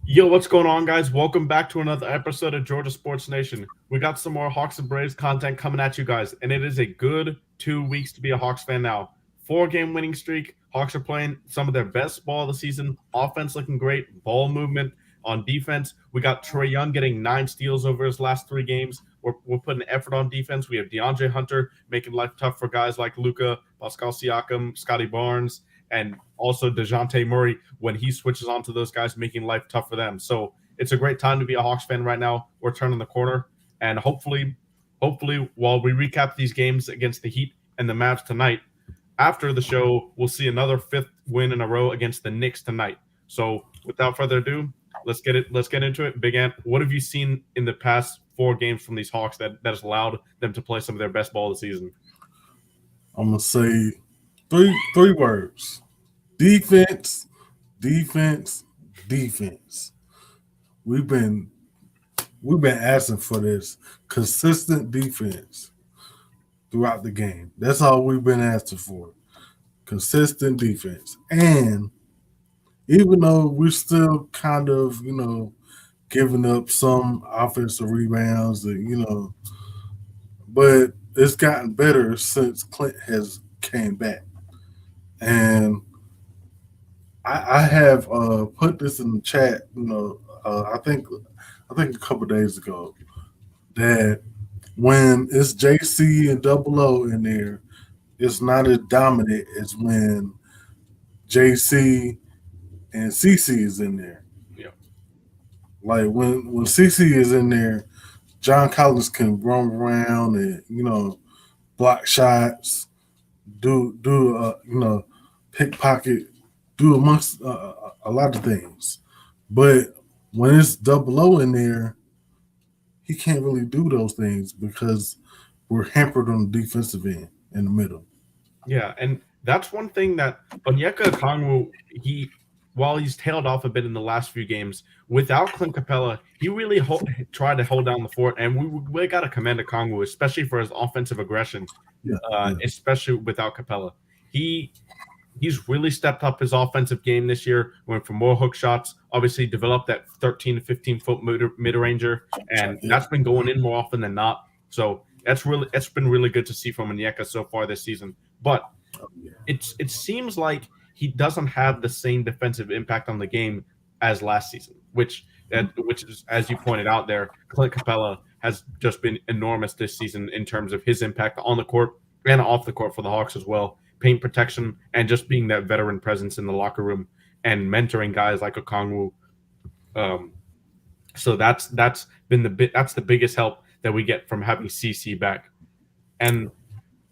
Yo, what's going on, guys? Welcome back to another episode of Georgia Sports Nation. We got some more Hawks and Braves content coming at you guys, and it is a good 2 weeks to be a Hawks fan now. 4 game winning streak. Hawks are playing some of their best ball of the season. Offense looking great. Ball movement on defense. We got Trae Young getting 9 steals over his last 3 games. We're putting effort on defense. We have DeAndre Hunter making life tough for guys like Luka, Pascal Siakam, Scotty Barnes, and also DeJounte Murray when he switches onto those guys, making life tough for them. So it's a great time to be a Hawks fan right now. We're turning the corner, and hopefully, while we recap these games against the Heat and the Mavs tonight, after the show, we'll see another 5th win in a row against the Knicks tonight. So without further ado, let's get it. Let's get into it. Big Ant, what have you seen in the past 4 games from these Hawks that has allowed them to play some of their best ball of the season? I'm gonna say three words: defense, defense, defense. We've been we've been asking for this consistent defense throughout the game. That's all we've been asking for. Consistent defense. And even though we're still kind of, giving up some offensive rebounds, but it's gotten better since Clint has came back. And I have put this in the chat. I think a couple days ago that when it's JC and Double O in there, it's not as dominant as when JC and CC is in there. Yeah. Like when CC is in there, John Collins can roam around and block shots, do pickpocket, do amongst a lot of things. But when it's Double O in there, he can't really do those things because we're hampered on the defensive end in the middle. Yeah, and that's one thing that Onyeka Okongwu, while he's tailed off a bit in the last few games, without Clint Capella, he really tried to hold down the fort, and we got to commend Okongwu, especially for his offensive aggression, Yeah, yeah, especially without Capella. He he's really stepped up his offensive game this year, went for more hook shots, obviously developed that 13 to 15 foot mid-ranger, and yeah, that's been going in more often than not. So that's been really good to see from Onyeka so far this season. But yeah. it seems like he doesn't have the same defensive impact on the game as last season, which is, as you pointed out there, Clint Capella has just been enormous this season in terms of his impact on the court and off the court for the Hawks as well. Paint protection and just being that veteran presence in the locker room and mentoring guys like Okongwu. Um, so that's been that's the biggest help that we get from having CC back. And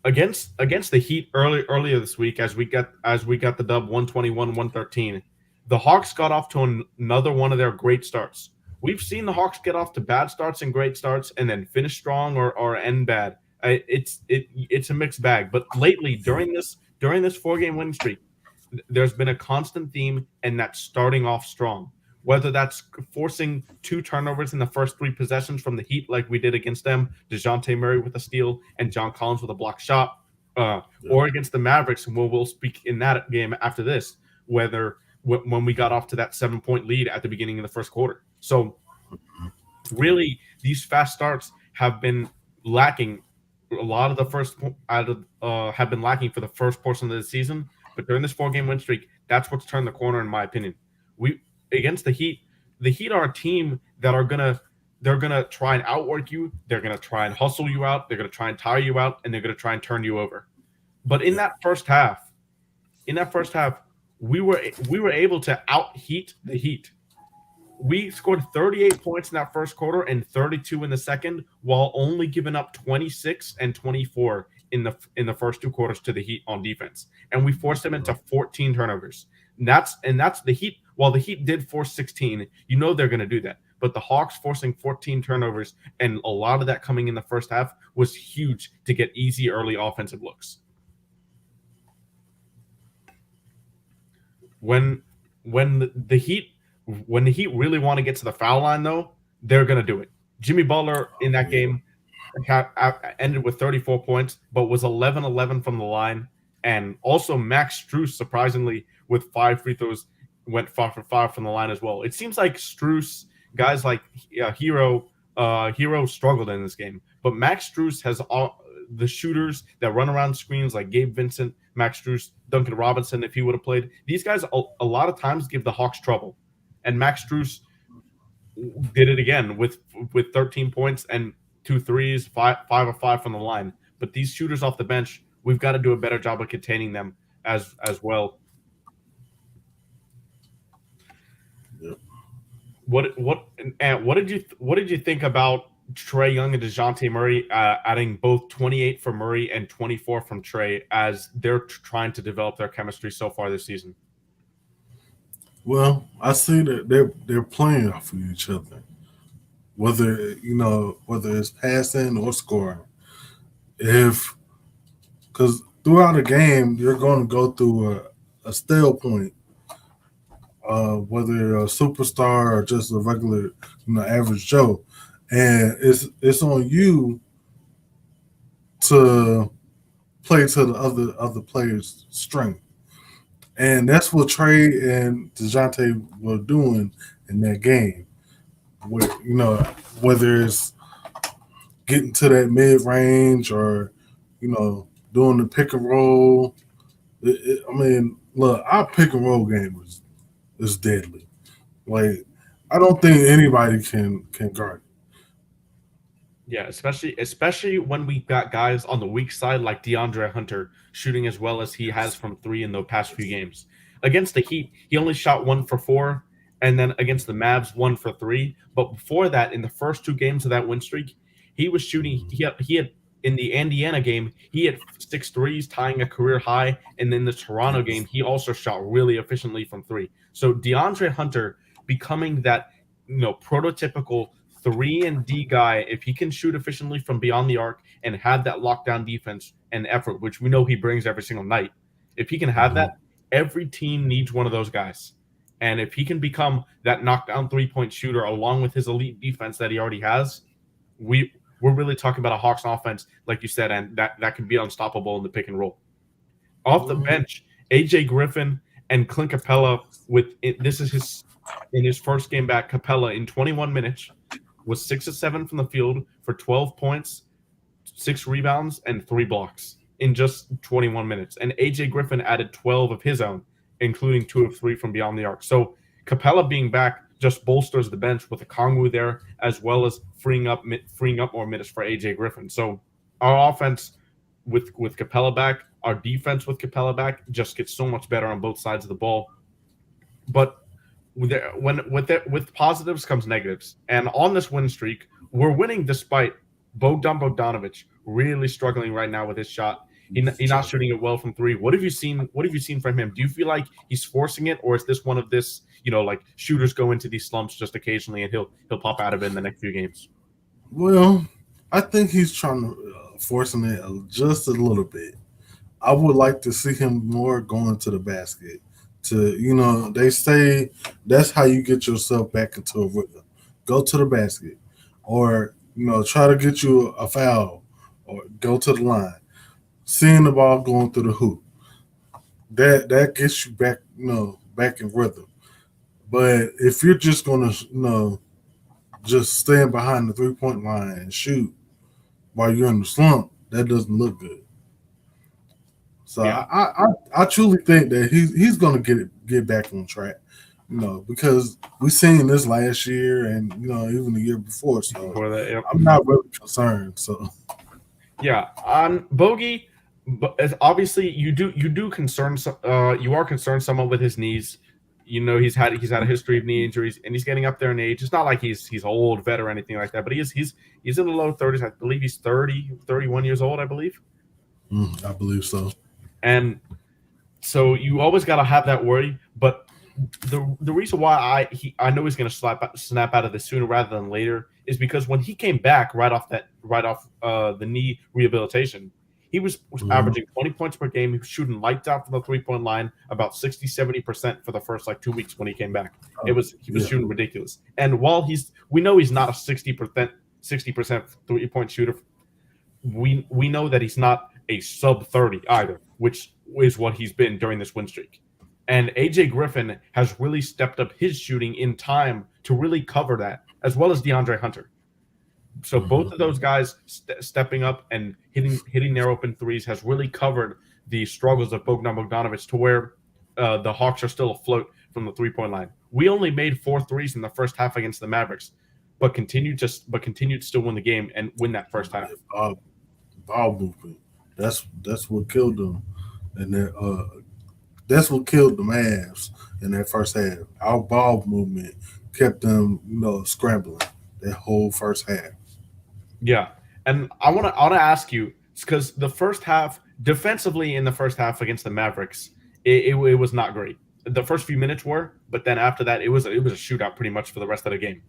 against the Heat earlier this week, as we got the dub 121-113, the Hawks got off to another one of their great starts. We've seen the Hawks get off to bad starts and great starts and then finish strong or end bad. It's a mixed bag. But lately, during this 4 game winning streak, there's been a constant theme, and that's starting off strong. Whether that's forcing 2 turnovers in the first 3 possessions from the Heat, like we did against them, DeJounte Murray with a steal and John Collins with a block shot, or against the Mavericks, and we'll speak in that game after this, when we got off to that 7-point lead at the beginning of the first quarter. So really, these fast starts have been lacking. A lot of the have been lacking for the first portion of the season, but during this 4 game win streak, that's what's turned the corner, in my opinion. We against the Heat are a team that they're gonna try and outwork you. They're gonna try and hustle you out. They're gonna try and tire you out, and they're gonna try and turn you over. But in that first half, we were able to out heat the Heat. We scored 38 points in that first quarter and 32 in the second, while only giving up 26 and 24 in the first 2 quarters to the Heat on defense, and we forced them into 14 turnovers. And that's the Heat. While the Heat did force 16, they're going to do that. But the Hawks forcing 14 turnovers and a lot of that coming in the first half was huge to get easy early offensive looks. When the Heat really want to get to the foul line, though, they're going to do it. Jimmy Butler in that game ended with 34 points, but was 11-11 from the line. And also Max Strus, surprisingly, with 5 free throws went 5 for 5 from the line as well. It seems like Strus, guys like Hero struggled in this game, but Max Strus has all the shooters that run around screens like Gabe Vincent, Max Strus, Duncan Robinson. If he would have played, these guys a lot of times give the Hawks trouble, and Max Strus did it again with 13 points and 2 threes, 5 of 5 from the line. But these shooters off the bench, we've got to do a better job of containing them as well. Yep. What did you think about Trae Young and DeJounte Murray adding both 28 for Murray and 24 from Trae as they're trying to develop their chemistry so far this season? Well, I see that they're playing off of each other, whether it's passing or scoring. If because throughout a game you're going to go through a stale point, whether a superstar or just a regular, average Joe, and it's on you to play to the other players' strength. And that's what Trey and DeJounte were doing in that game. Whether it's getting to that mid range or, doing the pick and roll. Look, our pick and roll game is deadly. Like, I don't think anybody can guard it. Yeah, especially when we got guys on the weak side like DeAndre Hunter shooting as well as he has from three in the past few games. Against the Heat, he only shot 1 for 4, and then against the Mavs, 1 for 3. But before that, in the first 2 games of that win streak, he was shooting. He had in the Indiana game, he had 6 threes, tying a career high, and then the Toronto game, he also shot really efficiently from 3. So DeAndre Hunter becoming that prototypical 3 and D guy, if he can shoot efficiently from beyond the arc and have that lockdown defense and effort, which we know he brings every single night, if he can have that, every team needs one of those guys. And if he can become that knockdown 3-point shooter along with his elite defense that he already has, we're really talking about a Hawks offense, like you said, and that can be unstoppable in the pick and roll. Off the bench, AJ Griffin and Clint Capela in his first game back. Capela in 21 minutes was 6 of 7 from the field for 12 points, 6 rebounds, and 3 blocks in just 21 minutes. And AJ Griffin added 12 of his own, including 2 of 3 from beyond the arc. So Capela being back just bolsters the bench with a Kongwu there, as well as freeing up more minutes for AJ Griffin. So our offense with Capela back, our defense with Capela back just gets so much better on both sides of the ball. But with positives comes negatives. And on this win streak, we're winning despite Bogdan Bogdanovic really struggling right now with his shot. He's not shooting it well from 3. What have you seen from him? Do you feel like he's forcing it, or is this one of this, like shooters go into these slumps just occasionally and he'll pop out of it in the next few games? Well, I think he's trying to forcing it just a little bit. I would like to see him more going to the basket. They say that's how you get yourself back into a rhythm. Go to the basket, or try to get you a foul, or go to the line. Seeing the ball going through the hoop, that gets you back, back in rhythm. But if you're just gonna, just stand behind the 3-point line and shoot while you're in the slump, that doesn't look good. So yeah. I truly think that he's going to get back on track, because we seen this last year and even the year before. So before that, yep. I'm not really concerned. So yeah, on Bogey, but obviously you do concern. You are concerned somewhat with his knees. He's had a history of knee injuries, and he's getting up there in age. It's not like he's old vet or anything like that, but he's in the low 30s. I believe he's 31 years old. I believe. I believe so. And so you always got to have that worry. But the reason why I know he's going to snap out of this sooner rather than later is because when he came back right off the knee rehabilitation, he was averaging 20 points per game. He was shooting lights out from the 3-point line, about 60-70% for the first 2 weeks when he came back. He was shooting ridiculous. And while we know he's not a 60% 3-point shooter, we know that he's not a sub 30 either, which is what he's been during this win streak. And AJ Griffin has really stepped up his shooting in time to really cover that, as well as DeAndre Hunter. So both of those guys stepping up and hitting their open threes has really covered the struggles of Bogdan Bogdanovic to where the Hawks are still afloat from the 3-point line. We only made 4 threes in the first half against the Mavericks, but continued to still win the game and win that first half. Ball movement. That's what killed them, and that's what killed the Mavs in that first half. Our ball movement kept them, scrambling that whole first half. Yeah, and I want to ask you because the first half defensively in the first half against the Mavericks, it was not great. The first few minutes were, but then after that, it was a shootout pretty much for the rest of the game,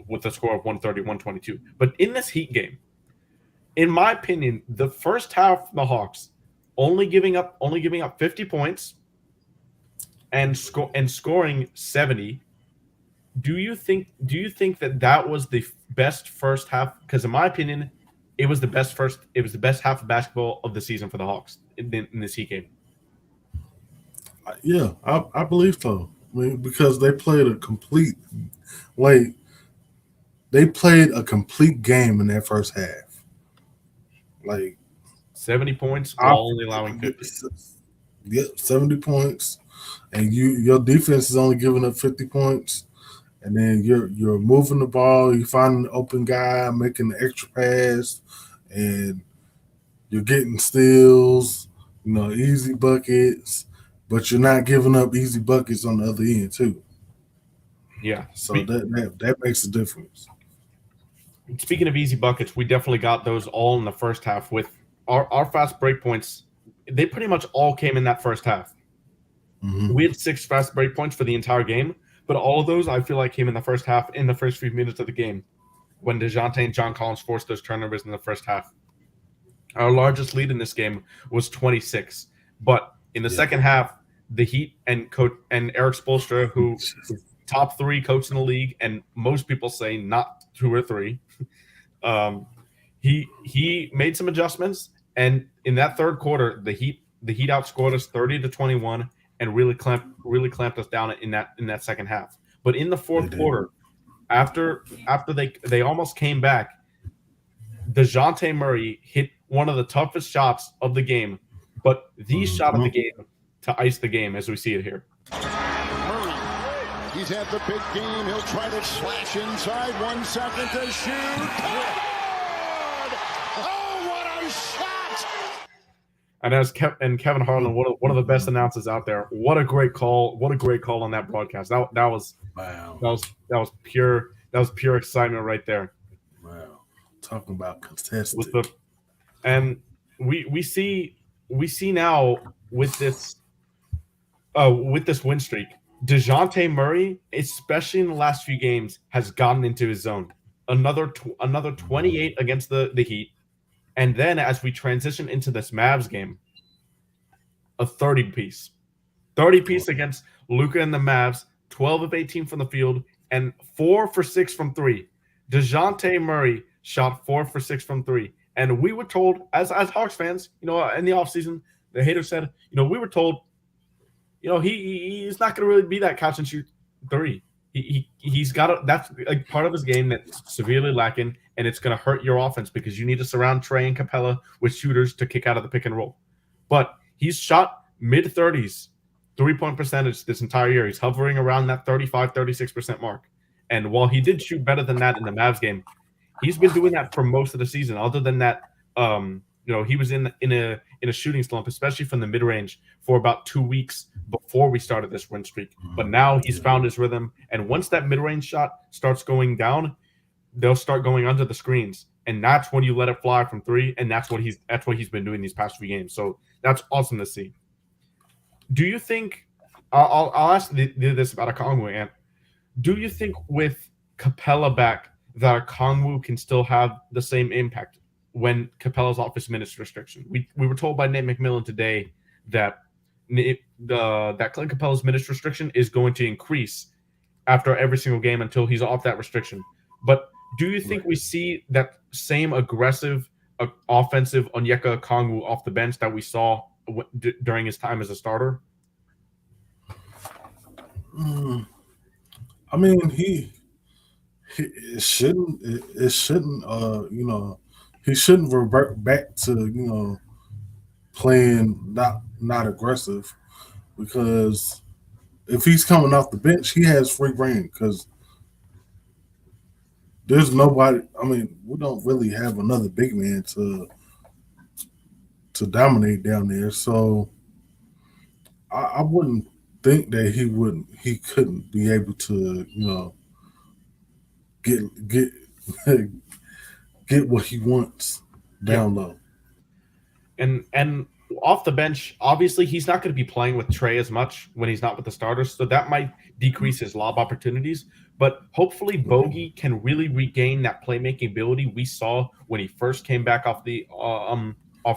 with a score of 130-122. But in this Heat game, in my opinion, the first half, the Hawks only giving up 50 points and scoring 70. Do you think that was the best first half? Because in my opinion, it was the best half of basketball of the season for the Hawks in this Heat game. Yeah, I believe so. I mean, because they played a complete game in that first half. Like 70 points while only allowing 50. Yeah, 70 points, and your defense is only giving up 50 points, and then you're moving the ball, you find an open guy, making the extra pass, and you're getting steals, easy buckets, but you're not giving up easy buckets on the other end too. Yeah. So that makes a difference. Speaking of easy buckets, we definitely got those all in the first half with our fast break points. They pretty much all came in that first half. Mm-hmm. We had 6 fast break points for the entire game, but all of those I feel like came in the first half, in the first few minutes of the game, when DeJounte and John Collins forced those turnovers in the first half. Our largest lead in this game was 26, but in the second half, the Heat and Eric Spoelstra, who is top 3 coach in the league, and most people say not 2 or 3, he made some adjustments, and in that third quarter, the Heat outscored us 30-21 and really clamped us down in that second half. But in the fourth quarter, after they almost came back, DeJounte Murray hit one of the toughest shots of the game, but the shot of the game to ice the game as we see it here. Murray, he's had the big game. He'll try to slash inside. 1 second to shoot. Good! Oh, what a shot! And Kevin Harlan, one of the best announcers out there. What a great call! What a great call on that broadcast. That was wow. That was pure excitement right there. Wow, talking about contested. And we see now with this win streak, DeJounte Murray, especially in the last few games, has gotten into his zone. Another 28 against the Heat. And then as we transition into this Mavs game, a 30-piece. 30-piece against Luka and the Mavs, 12 of 18 from the field, and 4 for 6 from 3. DeJounte Murray shot 4 for 6 from 3. And we were told, as Hawks fans, in the offseason, the haters said, we were told, he's not going to really be that catch and shoot 3. He's got that's like part of his game that's severely lacking, and it's going to hurt your offense because you need to surround Trey and Capela with shooters to kick out of the pick and roll. But he's shot mid-30s 3-point percentage this entire year. He's hovering around that 35-36% mark. And while he did shoot better than that in the Mavs game, he's been doing that for most of the season. Other than that, he was in a shooting slump, especially from the mid-range, for about 2 weeks before we started this win streak. But now he's found his rhythm, and once that mid-range shot starts going down, they'll start going under the screens, and that's when you let it fly from 3, and that's what he's been doing these past few games. So that's awesome to see. Do you think? I'll ask this about Okongwu, Ant. Do you think with Capela back that Okongwu can still have the same impact when Capela's off his minutes restriction? We were told by Nate McMillan today that that Clint Capela's minutes restriction is going to increase after every single game until he's off that restriction. But do you think we see that same aggressive, offensive Onyeka Okongwu off the bench that we saw during his time as a starter? Mm, I mean, it shouldn't. It shouldn't. He shouldn't revert back to playing not aggressive because if he's coming off the bench, he has free reign because there's nobody. I mean, we don't really have another big man to dominate down there. So I wouldn't think that he couldn't be able to get get what he wants Yeah. down low. And off the bench, obviously he's not going to be playing with Trey as much when he's not with the starters, so that might decrease his lob opportunities. But hopefully Bogey can really regain that playmaking ability we saw when he first came back off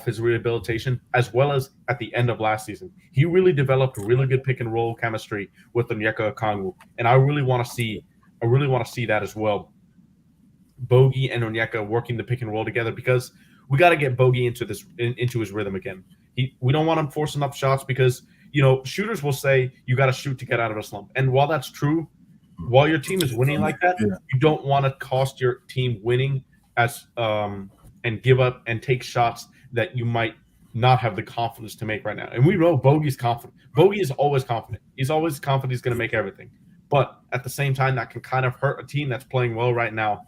his rehabilitation, as well as at the end of last season. He really developed really good pick and roll chemistry with Onyeka Okongwu, and I really want to see that as well. Bogey and Onyeka working the pick and roll together because we got to get Bogey into his rhythm again. We don't want him forcing up shots because shooters will say you got to shoot to get out of a slump, and while that's true, while your team is winning like that, you don't want to cost your team winning and give up and take shots that you might not have the confidence to make right now. And we know Bogey's confident. Bogey is always confident. He's always confident he's going to make everything, but at the same time, that can kind of hurt a team that's playing well right now.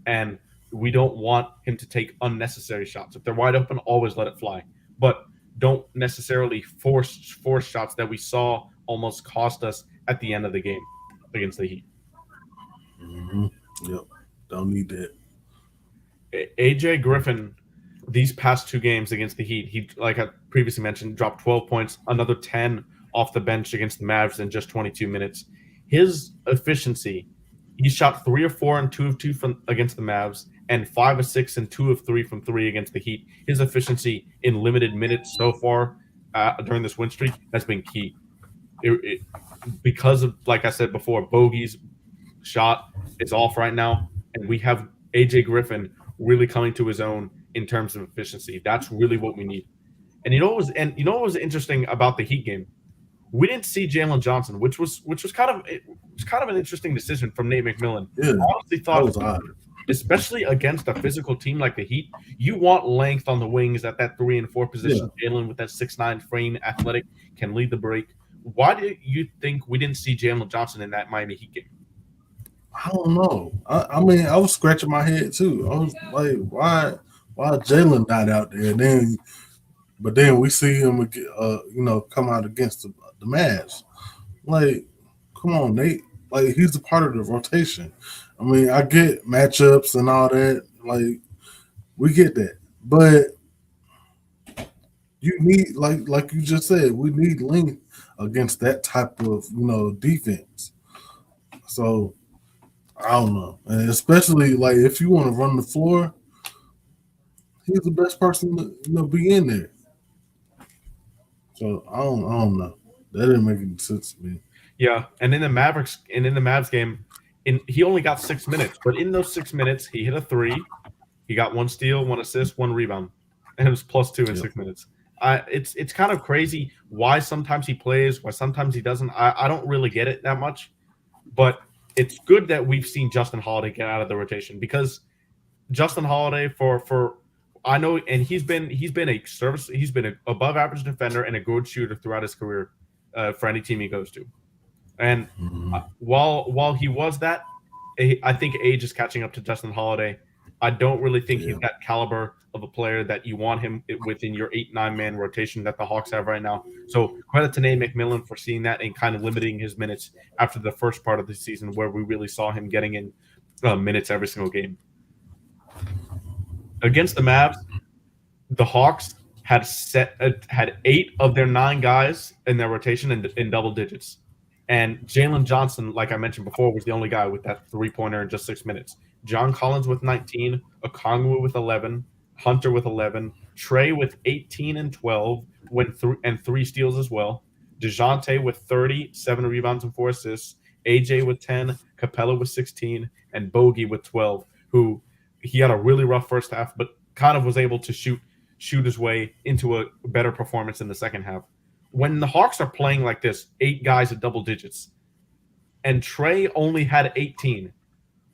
And we don't want him to take unnecessary shots. If they're wide open, always let it fly. But don't necessarily force shots that we saw almost cost us at the end of the game against the Heat. Mm-hmm. Yep. Don't need that. AJ Griffin, these past two games against the Heat, he, like I previously mentioned, dropped 12 points, another 10 off the bench against the Mavs in just 22 minutes. His efficiency, he shot 3 of 4 and 2 of 2 against the Mavs, and 5 of 6 and 2 of 3 from 3 against the Heat. His efficiency in limited minutes so far during this win streak has been key. Because of, like I said before, Bogey's shot is off right now, and we have AJ Griffin really coming to his own in terms of efficiency. That's really what we need. And you know what was interesting about the Heat game? We didn't see Jalen Johnson, which was kind of an interesting decision from Nate McMillan. Yeah, I honestly thought, that was odd. especially against a physical team like the Heat, you want length on the wings at that 3 and 4 position. Yeah. Jalen with that 6'9" frame, athletic, can lead the break. Why do you think we didn't see Jalen Johnson in that Miami Heat game? I don't know. I mean, I was scratching my head too. I was like, why Jalen not out there? But then we see him, come out against the Mavs. Like, come on, Nate. Like, he's a part of the rotation. I mean, I get matchups and all that. Like, we get that. But you need, like you just said, we need length against that type of, defense. So, I don't know. And especially, like, if you want to run the floor, he's the best person to be in there. So, I don't know. That didn't make any sense to me. Yeah, and in the Mavs game, he only got 6 minutes, but in those 6 minutes, he hit a 3, he got 1 steal, 1 assist, 1 rebound, and it was +2 in 6 minutes. It's kind of crazy why sometimes he plays, why sometimes he doesn't. I don't really get it that much, but it's good that we've seen Justin Holiday get out of the rotation because Justin Holiday for I know, and he's been an above average defender and a good shooter throughout his career for any team he goes to. And while he was that, I think age is catching up to Justin Holiday. I don't really think he's that caliber of a player that you want him within your 8-9 man rotation that the Hawks have right now. So credit to Nate McMillan for seeing that and kind of limiting his minutes after the first part of the season where we really saw him getting in minutes every single game. Against the Mavs, the Hawks had 8 of their 9 guys in their rotation in double digits. And Jalen Johnson, like I mentioned before, was the only guy with that 3-pointer in just 6 minutes. John Collins with 19, Okongwu with 11, Hunter with 11, Trey with 18 and 12, and 3 steals as well. DeJounte with 30, 7 rebounds and 4 assists. AJ with 10, Capela with 16, and Bogey with 12, who he had a really rough first half, but kind of was able to shoot his way into a better performance in the second half. When the Hawks are playing like this, 8 guys at double digits, and Trey only had 18.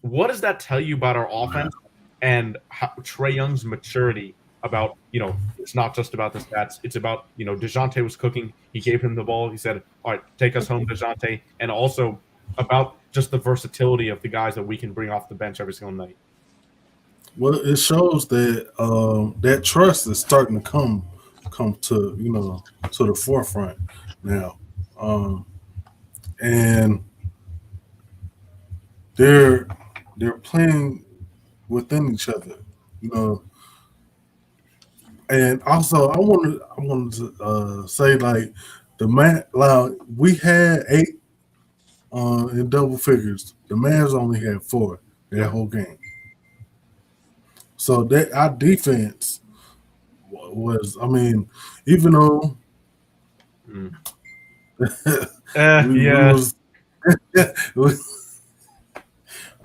What does that tell you about our offense and Trey Young's maturity about, it's not just about the stats. It's about, DeJounte was cooking. He gave him the ball. He said, all right, take us home, DeJounte. And also about just the versatility of the guys that we can bring off the bench every single night. Well, it shows that that trust is starting to come to to the forefront now, and they're playing within each other, And also, I wanted to say like we had 8 in double figures. The Mavs only had 4 that whole game. So that our defense was, even though it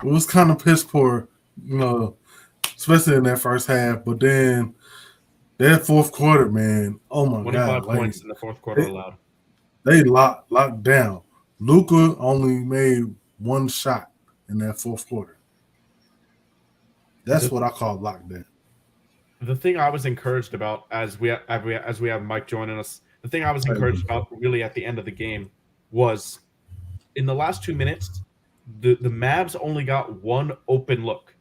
was kind of piss poor, especially in that first half. But then that fourth quarter, man, oh my 25 God, points in the fourth quarter allowed. They locked down. Luka only made 1 shot in that fourth quarter. That's what I call lockdown. The thing I was encouraged about as we have Mike joining us, the thing I was encouraged about really at the end of the game was in the last 2 minutes, the Mavs only got 1 open look.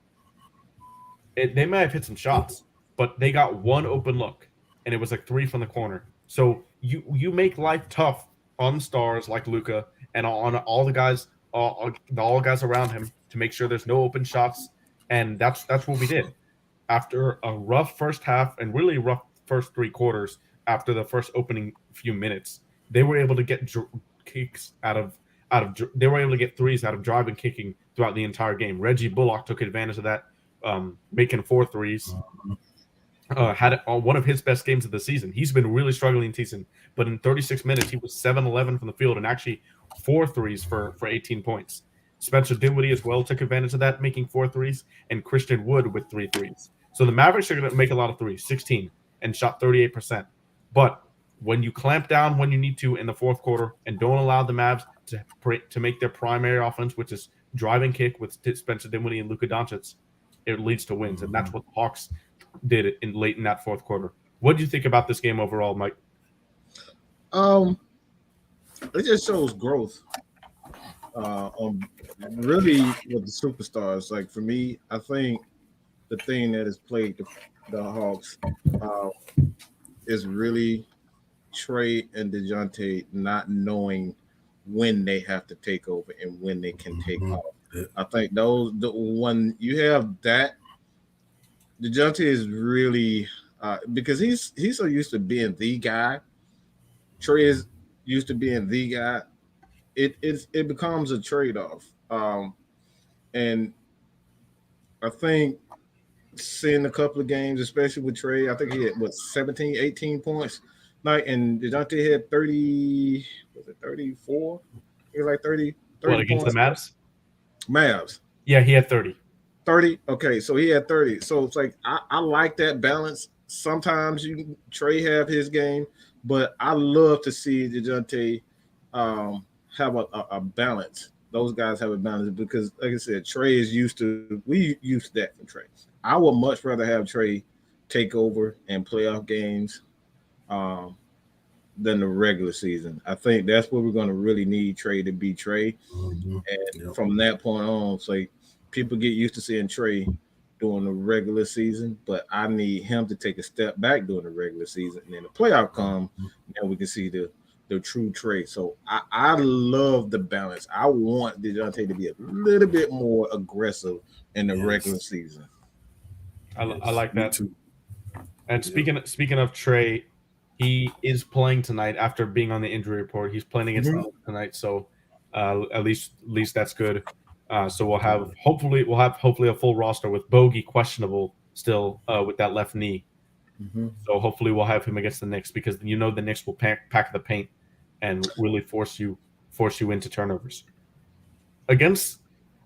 They may have hit some shots, but they got 1 open look, and it was like 3 from the corner. So you make life tough on stars like Luka and on all the guys, all guys around him to make sure there's no open shots, and that's what we did. After a rough first half and really rough first 3 quarters, after the first opening few minutes, they were able to get kicks they were able to get threes out of driving kicking throughout the entire game. Reggie Bullock took advantage of that, making 4 threes. Had one of his best games of the season. He's been really struggling this season, but in 36 minutes, he was 7-11 from the field and actually 4 threes for 18 points. Spencer Dinwiddie as well took advantage of that, making 4 threes, and Christian Wood with 3 threes. So the Mavericks are going to make a lot of threes, 16, and shot 38%. But when you clamp down when you need to in the fourth quarter and don't allow the Mavs to make their primary offense, which is drive and kick with Spencer Dinwiddie and Luka Doncic, it leads to wins, and that's what the Hawks did late in that fourth quarter. What do you think about this game overall, Mike? It just shows growth. Really with the superstars. Like for me, I think the thing that has plagued the Hawks is really Trey and DeJounte not knowing when they have to take over and when they can take off. I think when you have that, DeJounte is really because he's so used to being the guy. Trey is used to being the guy. It becomes a trade-off. And I think seeing a couple of games, especially with Trey, I think he had 17, 18 points night, and DeJounte had 30, was it 34? He was like 30 what, against points. The Mavs? Mavs. Yeah, he had 30. 30? Okay, so he had 30. So it's like I like that balance. Sometimes Trey have his game, but I love to see DeJounte have a balance. Those guys have a balance because, like I said, Trey is we used that from Trey. I would much rather have Trey take over in playoff games than the regular season. I think that's where we're going to really need Trey to be Trey. And from that point on, it's like people get used to seeing Trey during the regular season, but I need him to take a step back during the regular season. And then the playoff come, and we can see the true Trey. So I love the balance. I want DeJounte to be a little bit more aggressive in the regular season. I like that too. And speaking of Trey, he is playing tonight after being on the injury report. He's playing against the tonight, so at least that's good. So we'll have hopefully a full roster with Bogey questionable still with that left knee. So hopefully we'll have him against the Knicks because the Knicks will pack the paint and really force you into turnovers. Against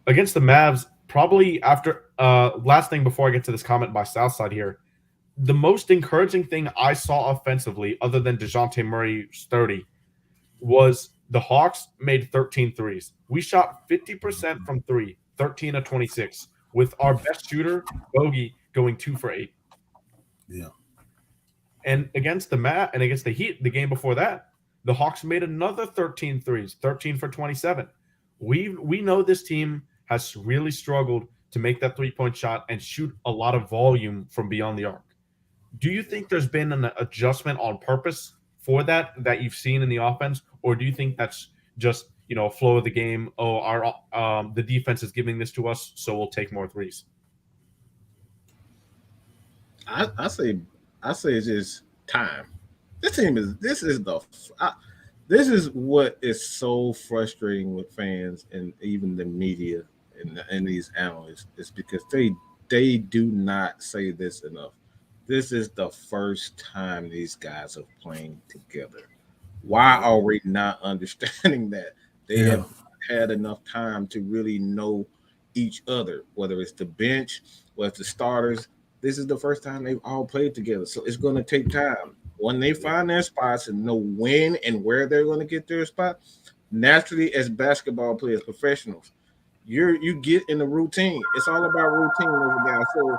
the Mavs, probably after last thing before I get to this comment by Southside here, the most encouraging thing I saw offensively, other than DeJounte Murray's 30, was The Hawks made 13 threes. We shot 50% from three, 13 of 26, with our best shooter, Bogey, going 2 for 8. Yeah. And against the Heat, the game before that, the Hawks made another 13 threes, 13 for 27. We know this team has really struggled to make that 3-point shot and shoot a lot of volume from beyond the arc. Do you think there's been an adjustment on purpose for that you've seen in the offense, or do you think that's just flow of the game? Oh, the defense is giving this to us, so we'll take more threes. I say it's just time. This is what is so frustrating with fans and even the media and these analysts is because they do not say this enough. This is the first time these guys are playing together. Why are we not understanding that they have had enough time to really know each other, whether it's the bench, whether it's the starters? This is the first time they've all played together. So it's going to take time. When they find their spots and know when and where they're going to get their spot, naturally, as basketball players, professionals, you get in the routine. It's all about routine over there. So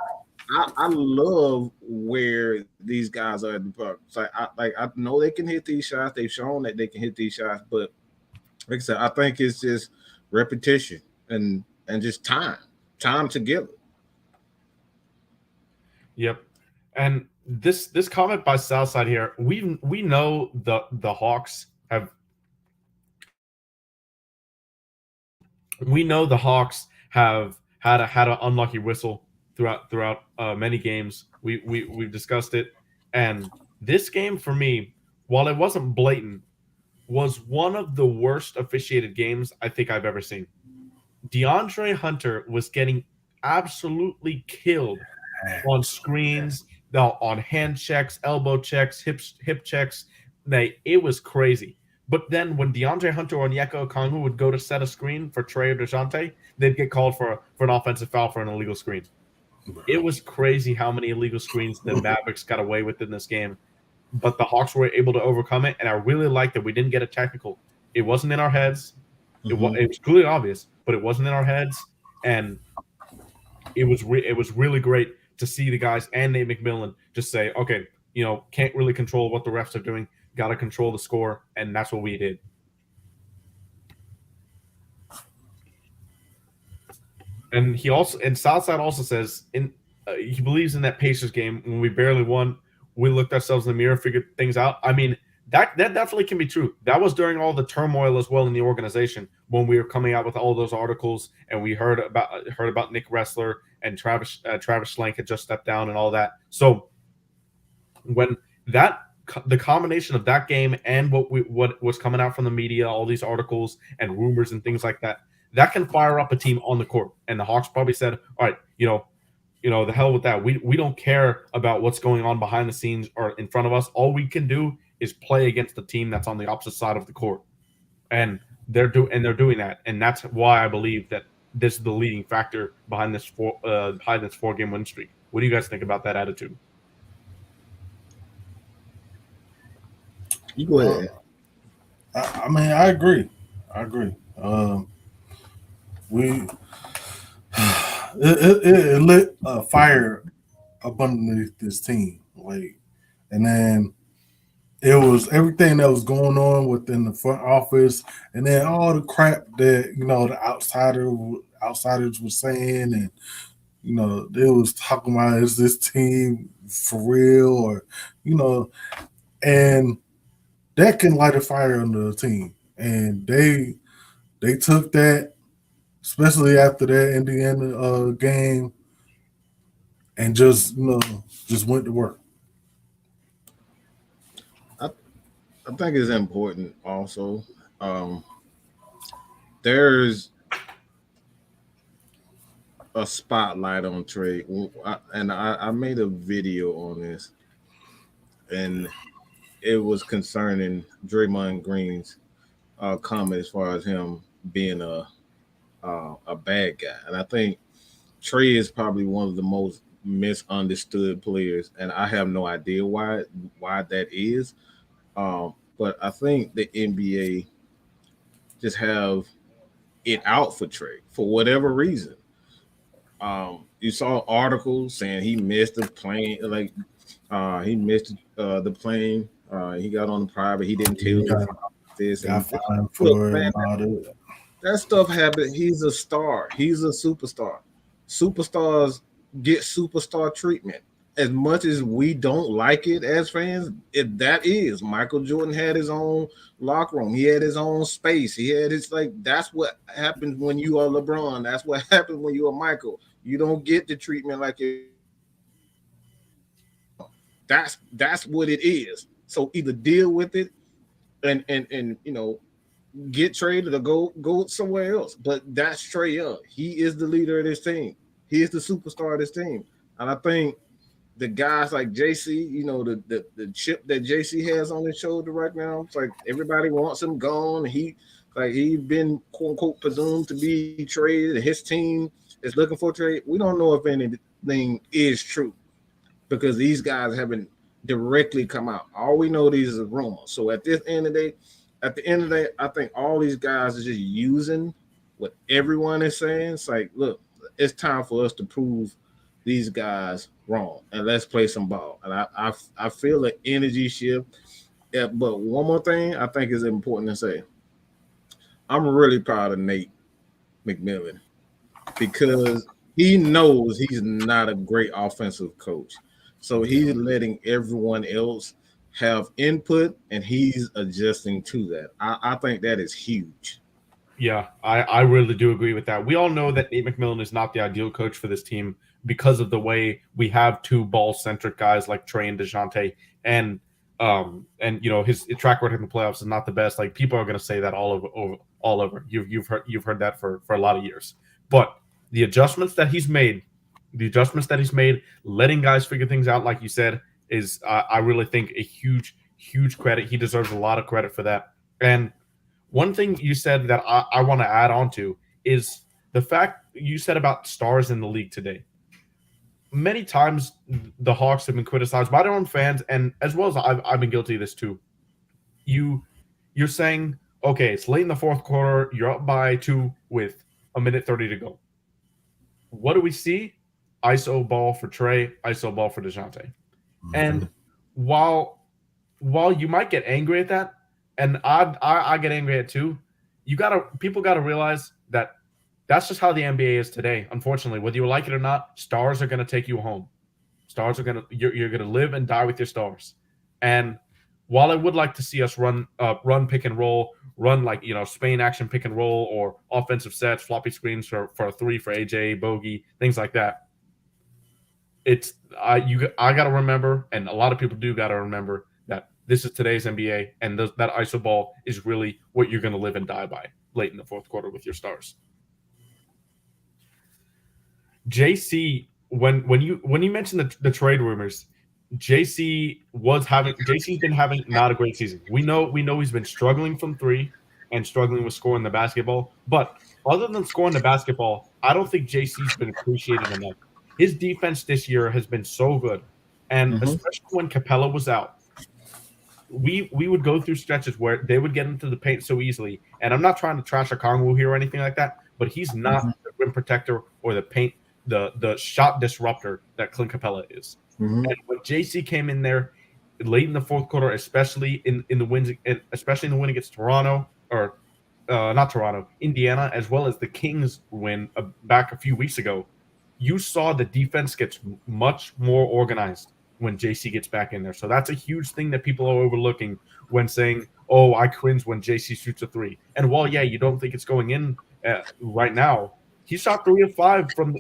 I love where these guys are at the park. So I know they can hit these shots. They've shown that they can hit these shots, but like I said, I think it's just repetition and just time together. Yep. And this comment by Southside here, we know the Hawks have had an unlucky whistle throughout many games. We've discussed it, and this game for me, while it wasn't blatant, was one of the worst officiated games I think I've ever seen. DeAndre Hunter was getting absolutely killed on screens, on hand checks, elbow checks, hip checks. It was crazy. But then when DeAndre Hunter or Onyeka Okongwu would go to set a screen for Trey or DeJounte, they'd get called for an offensive foul for an illegal screen. It was crazy how many illegal screens the Mavericks got away with in this game. But the Hawks were able to overcome it, and I really like that we didn't get a technical. It wasn't in our heads. It was clearly obvious, but it wasn't in our heads, and it was really great to see the guys and Nate McMillan just say, okay, can't really control what the refs are doing, got to control the score, and that's what we did. And Southside also says he believes in that Pacers game when we barely won. We looked ourselves in the mirror, figured things out. I mean, that definitely can be true. That was during all the turmoil as well in the organization when we were coming out with all those articles, and we heard about Nick Ressler and Travis Schlenk had just stepped down and all that. So when the combination of that game and what was coming out from the media, all these articles and rumors and things like that, that can fire up a team on the court. And the Hawks probably said, all right, the hell with that. We don't care about what's going on behind the scenes or in front of us. All we can do is play against the team that's on the opposite side of the court. And they're doing that. And that's why I believe that this is the leading factor behind this 4-game win streak. What do you guys think about that attitude? You go ahead. I mean, I agree. It lit a fire up underneath this team, and then it was everything that was going on within the front office, and then all the crap that the outsiders were saying, and they was talking about, is this team for real, or and that can light a fire under the team, and they took that, especially after that Indiana game, and just went to work. I think it's important also. There's a spotlight on Trey, and I made a video on this, and it was concerning Draymond Green's comment as far as him being a bad guy. And I think Trey is probably one of the most misunderstood players, and I have no idea why that is. But I think the NBA just have it out for Trey for whatever reason. You saw articles saying he missed the plane, like he missed the plane. He got on the private. He didn't tell this. Got And fined for look, it man, and all that. that stuff happened. He's a star. He's a superstar. Superstars get superstar treatment. As much as we don't like it as fans, that is. Michael Jordan had his own locker room. He had his own space. He had his that's what happens when you are LeBron. That's what happens when you are Michael. You don't get the treatment like it. That's what it is. So either deal with it and get traded or go somewhere else. But that's Trae Young. He is the leader of this team. He is the superstar of this team. And I think the guys like JC, the chip that JC has on his shoulder right now, it's like everybody wants him gone. He's been quote unquote presumed to be traded, and his team is looking for a trade. We don't know if anything is true because these guys haven't directly come out. All we know these are rumors. So at the end of the day, I think all these guys are just using what everyone is saying. It's like, look, it's time for us to prove these guys wrong, and let's play some ball. And I feel an energy shift. Yeah, but one more thing I think is important to say. I'm really proud of Nate McMillan because he knows he's not a great offensive coach. So he's letting everyone else have input, and he's adjusting to that. I think that is huge. Yeah, I really do agree with that. We all know that Nate McMillan is not the ideal coach for this team because of the way we have two ball-centric guys like Trey and DeJounte, and his track record in the playoffs is not the best. Like, people are going to say that all over. You've heard that for a lot of years. But the adjustments that he's made, letting guys figure things out, like you said, is I really think a huge credit. He deserves a lot of credit for that. And one thing you said that I want to add on to is the fact you said about stars in the league today. Many times the Hawks have been criticized by their own fans, and as well as I've been guilty of this too. You're saying, okay, it's late in the fourth quarter, you're up by 2 with a minute 30 to go. What do we see? ISO ball for Trey, ISO ball for DeJounte. Mm-hmm. And while you might get angry at that, and I get angry at it too, people gotta realize that that's just how the NBA is today. Unfortunately, whether you like it or not, stars are gonna take you home. You're gonna live and die with your stars. And while I would like to see us run pick and roll, run Spain action pick and roll or offensive sets, floppy screens for a 3 for AJ, bogey, things like that. I gotta remember, and a lot of people do gotta remember that this is today's NBA, and that ISO ball is really what you're gonna live and die by late in the fourth quarter with your stars. JC, when you mentioned the trade rumors, JC's been having not a great season. We know he's been struggling from 3 and struggling with scoring the basketball. But other than scoring the basketball, I don't think JC's been appreciated enough. His defense this year has been so good, and especially when Capela was out, we would go through stretches where they would get into the paint so easily. And I'm not trying to trash a Kongwu here or anything like that, but he's not the rim protector or the paint. The shot disruptor that Clint Capela is. Mm-hmm. And when JC came in there late in the fourth quarter, especially in the win against Toronto, or not Toronto, Indiana, as well as the Kings win back a few weeks ago, you saw the defense gets much more organized when JC gets back in there. So that's a huge thing that people are overlooking when saying, oh, I cringe when JC shoots a 3. And while, yeah, you don't think it's going in right now, he shot 3 of 5 from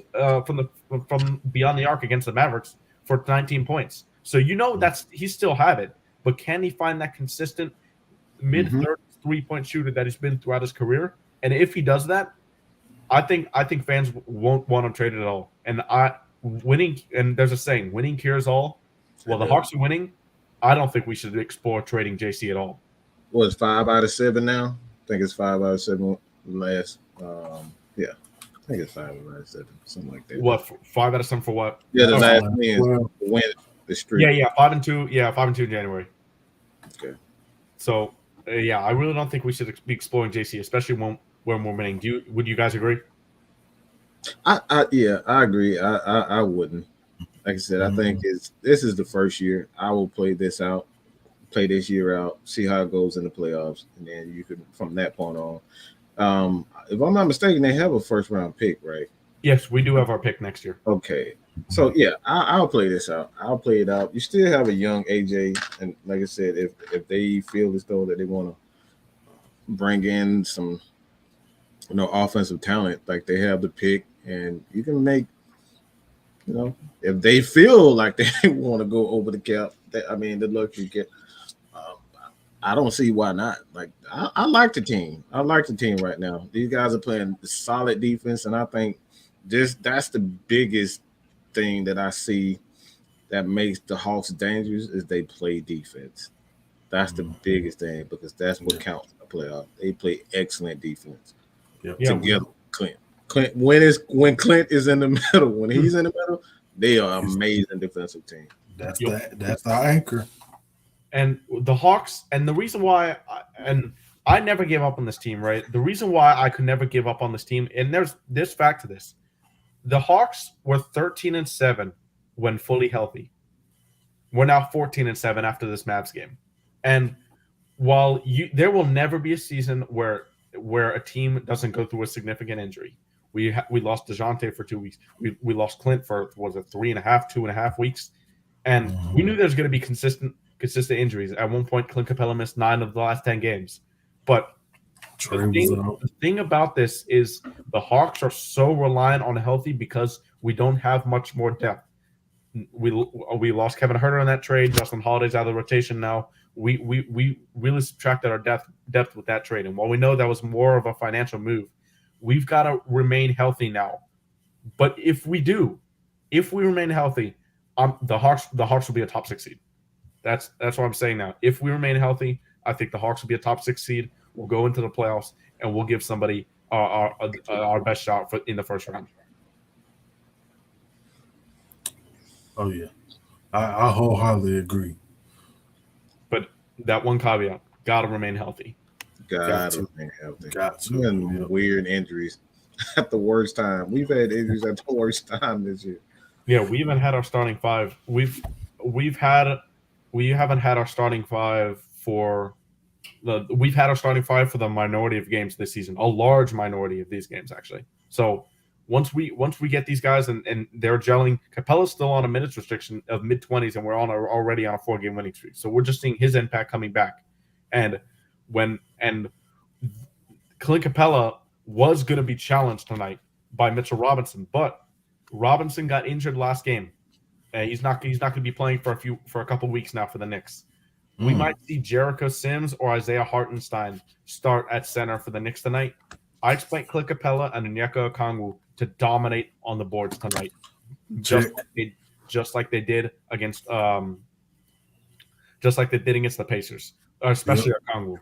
beyond the arc against the Mavericks for 19 points. So he still have it, but can he find that consistent mid-30s 3-point shooter that he's been throughout his career? And if he does that, I think fans won't want him traded at all. And there's a saying, winning cures all. Well, the Hawks are winning. I don't think we should explore trading JC at all. Well, it's 5 out of 7 now. I think it's 5 out of 7 last. Yeah. I think it's 5 out of 7, something like that. What, 5 out of 7 for what? Yeah, the last win the streak. Yeah, 5-2. Yeah, 5-2 in January. Okay. So Yeah, I really don't think we should be exploring JC, especially when we're winning. Would you guys agree? Yeah, I agree. I wouldn't. Like I said, I think this is the first year. I will play this year out, see how it goes in the playoffs, and then you can from that point on. If I'm not mistaken, they have a first round pick, right? Yes, we do have our pick next year. Okay. So yeah, I'll play this out. I'll play it out. You still have a young AJ, and like I said, if they feel as though that they want to bring in some, offensive talent, like they have the pick, and you can make, if they feel like they want to go over the cap, the luxury cap. I don't see why not. Like I like the team. I like the team right now. These guys are playing solid defense, and I think that's the biggest thing that I see that makes the Hawks dangerous is they play defense. That's the biggest thing because that's what counts in the playoff. They play excellent defense together. Clint, when Clint is in the middle, when he's in the middle, they are an amazing defensive team. That's the anchor. And the Hawks, and the reason why, I never gave up on this team, right? The reason why I could never give up on this team, and there's fact to this. The Hawks were 13-7 when fully healthy. We're now 14-7 after this Mavs game. And while there will never be a season where a team doesn't go through a significant injury. We lost DeJounte for 2 weeks. We lost Clint for 2.5 weeks. And we knew there's going to be consistent injuries. At one point, Clint Capela missed 9 of the last 10 games. But the thing about this is the Hawks are so reliant on healthy because we don't have much more depth. We lost Kevin Huerter in that trade. Justin Holiday's out of the rotation now. We really subtracted our depth with that trade. And while we know that was more of a financial move, we've got to remain healthy now. But if we remain healthy, the Hawks will be a top 6 seed. That's what I'm saying now. If we remain healthy, I think the Hawks will be a top 6 seed. We'll go into the playoffs and we'll give somebody our best shot in the first round. Oh yeah, I wholeheartedly agree. But that one caveat: gotta remain healthy. Gotta remain healthy. Weird injuries at the worst time. We've had injuries at the worst time this year. Yeah, we even had our starting 5. We haven't had our starting 5 for the. We've had our starting 5 for the minority of games this season. A large minority of these games, actually. So once we get these guys and they're gelling, Capela's still on a minutes restriction of mid-20s, and we're already on a 4-game winning streak. So we're just seeing his impact coming back. And Clint Capela was going to be challenged tonight by Mitchell Robinson, but Robinson got injured last game. He's not going to be playing for a couple weeks now for the Knicks. We might see Jericho Sims or Isaiah Hartenstein start at center for the Knicks tonight. I expect Clint Capela and Onyeka Okongwu to dominate on the boards tonight, just like they did against the Pacers, especially Okongwu.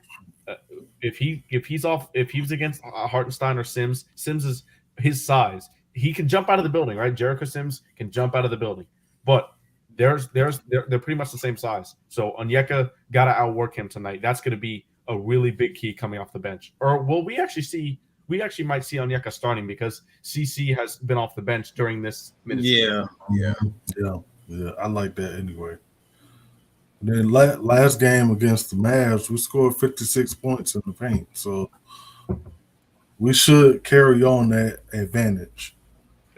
If he's against Hartenstein or Sims is his size. He can jump out of the building, right? Jericho Sims can jump out of the building, but they're pretty much the same size. So Onyeka got to outwork him tonight. That's going to be a really big key coming off the bench. Or will we actually might see Onyeka starting because CC has been off the bench during this minute. Yeah. I like that anyway. Then last game against the Mavs, we scored 56 points in the paint. So we should carry on that advantage.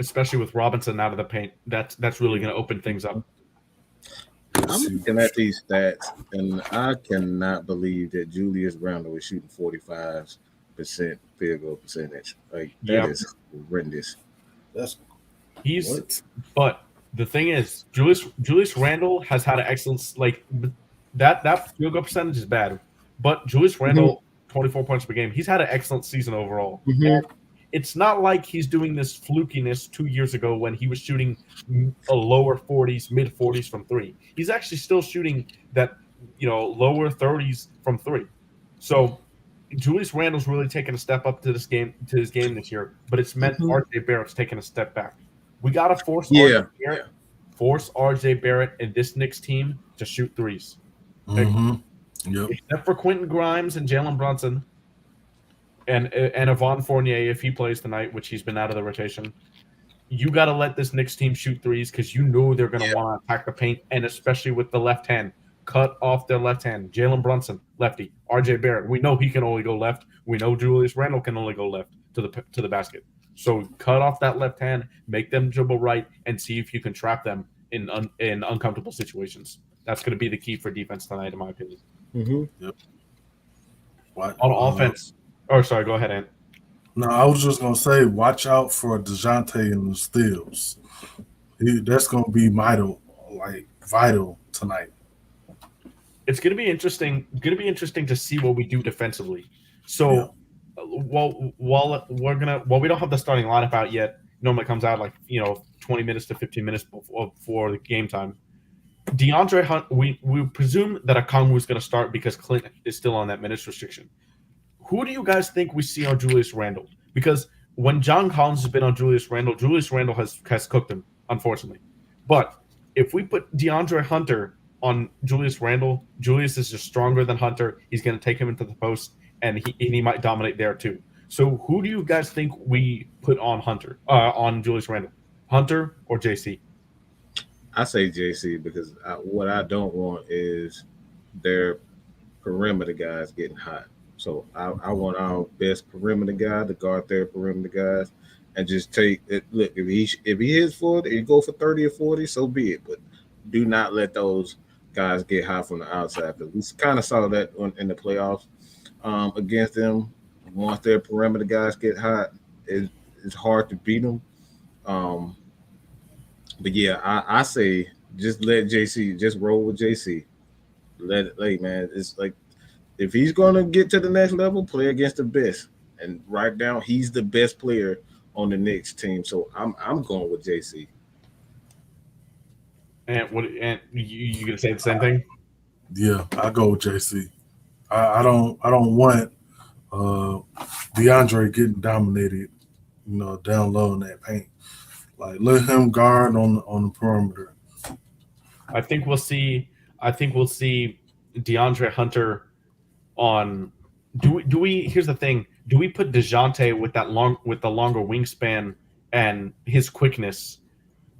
Especially with Robinson out of the paint. That's really going to open things up. I'm looking at these stats, and I cannot believe that Julius Randle is shooting 45% field goal percentage. Like that is horrendous. But the thing is, Julius Randle has had an excellent that field goal percentage is bad, but Julius Randle 24 points per game. He's had an excellent season overall. And it's not like he's doing this flukiness 2 years ago when he was shooting a lower 40s, mid 40s from 3. He's actually still shooting that, lower 30s from 3. So Julius Randle's really taken a step up to his game this year, but it's meant RJ Barrett's taking a step back. We got to force RJ Barrett and this Knicks team to shoot threes. Yep. except for Quentin Grimes and Jalen Brunson and Yvonne Fournier if he plays tonight, which he's been out of the rotation. You got to let this Knicks team shoot threes because you know they're going to want to attack the paint, and especially with the left hand. Cut off their left hand. Jalen Brunson, lefty. RJ Barrett, we know he can only go left. We know Julius Randle can only go left to the basket. So cut off that left hand, make them dribble right, and see if you can trap them in uncomfortable situations. That's going to be the key for defense tonight, in my opinion. Mm-hmm. Yep. On offense, sorry, go ahead, Ant. No, I was just gonna say, watch out for DeJounte and the steals. That's gonna be vital tonight. It's going to be interesting. Going to be interesting to see what we do defensively. So, while we don't have the starting lineup out yet, normally comes out 20 minutes to 15 minutes before the game time. DeAndre Hunt, we presume that Okongwu is going to start because Clint is still on that minutes restriction. Who do you guys think we see on Julius Randle? Because when John Collins has been on Julius Randle has cooked him, unfortunately. But if we put DeAndre Hunter on Julius Randle, Julius is just stronger than Hunter. He's going to take him into the post, and he might dominate there too. So who do you guys think we put on on Julius Randle? Hunter or JC? I say JC because what I don't want is their perimeter guys getting hot. So I want our best perimeter guy to guard their perimeter guys and just take it. Look, if he hits 40, he go for 30 or 40, so be it. But do not let those guys get hot from the outside because we kind of saw that in the playoffs against them. Once their perimeter guys get hot, it's hard to beat them. But yeah, I say just let JC just roll with JC. Man, it's like if he's gonna get to the next level, play against the best. And right now, he's the best player on the Knicks team. So I'm going with JC. And you gonna say the same thing? Yeah, I go with JC. I don't want DeAndre getting dominated, down low in that paint. Like let him guard on the perimeter. I think we'll see DeAndre Hunter on. Do we? Here's the thing. Do we put DeJounte with the longer wingspan and his quickness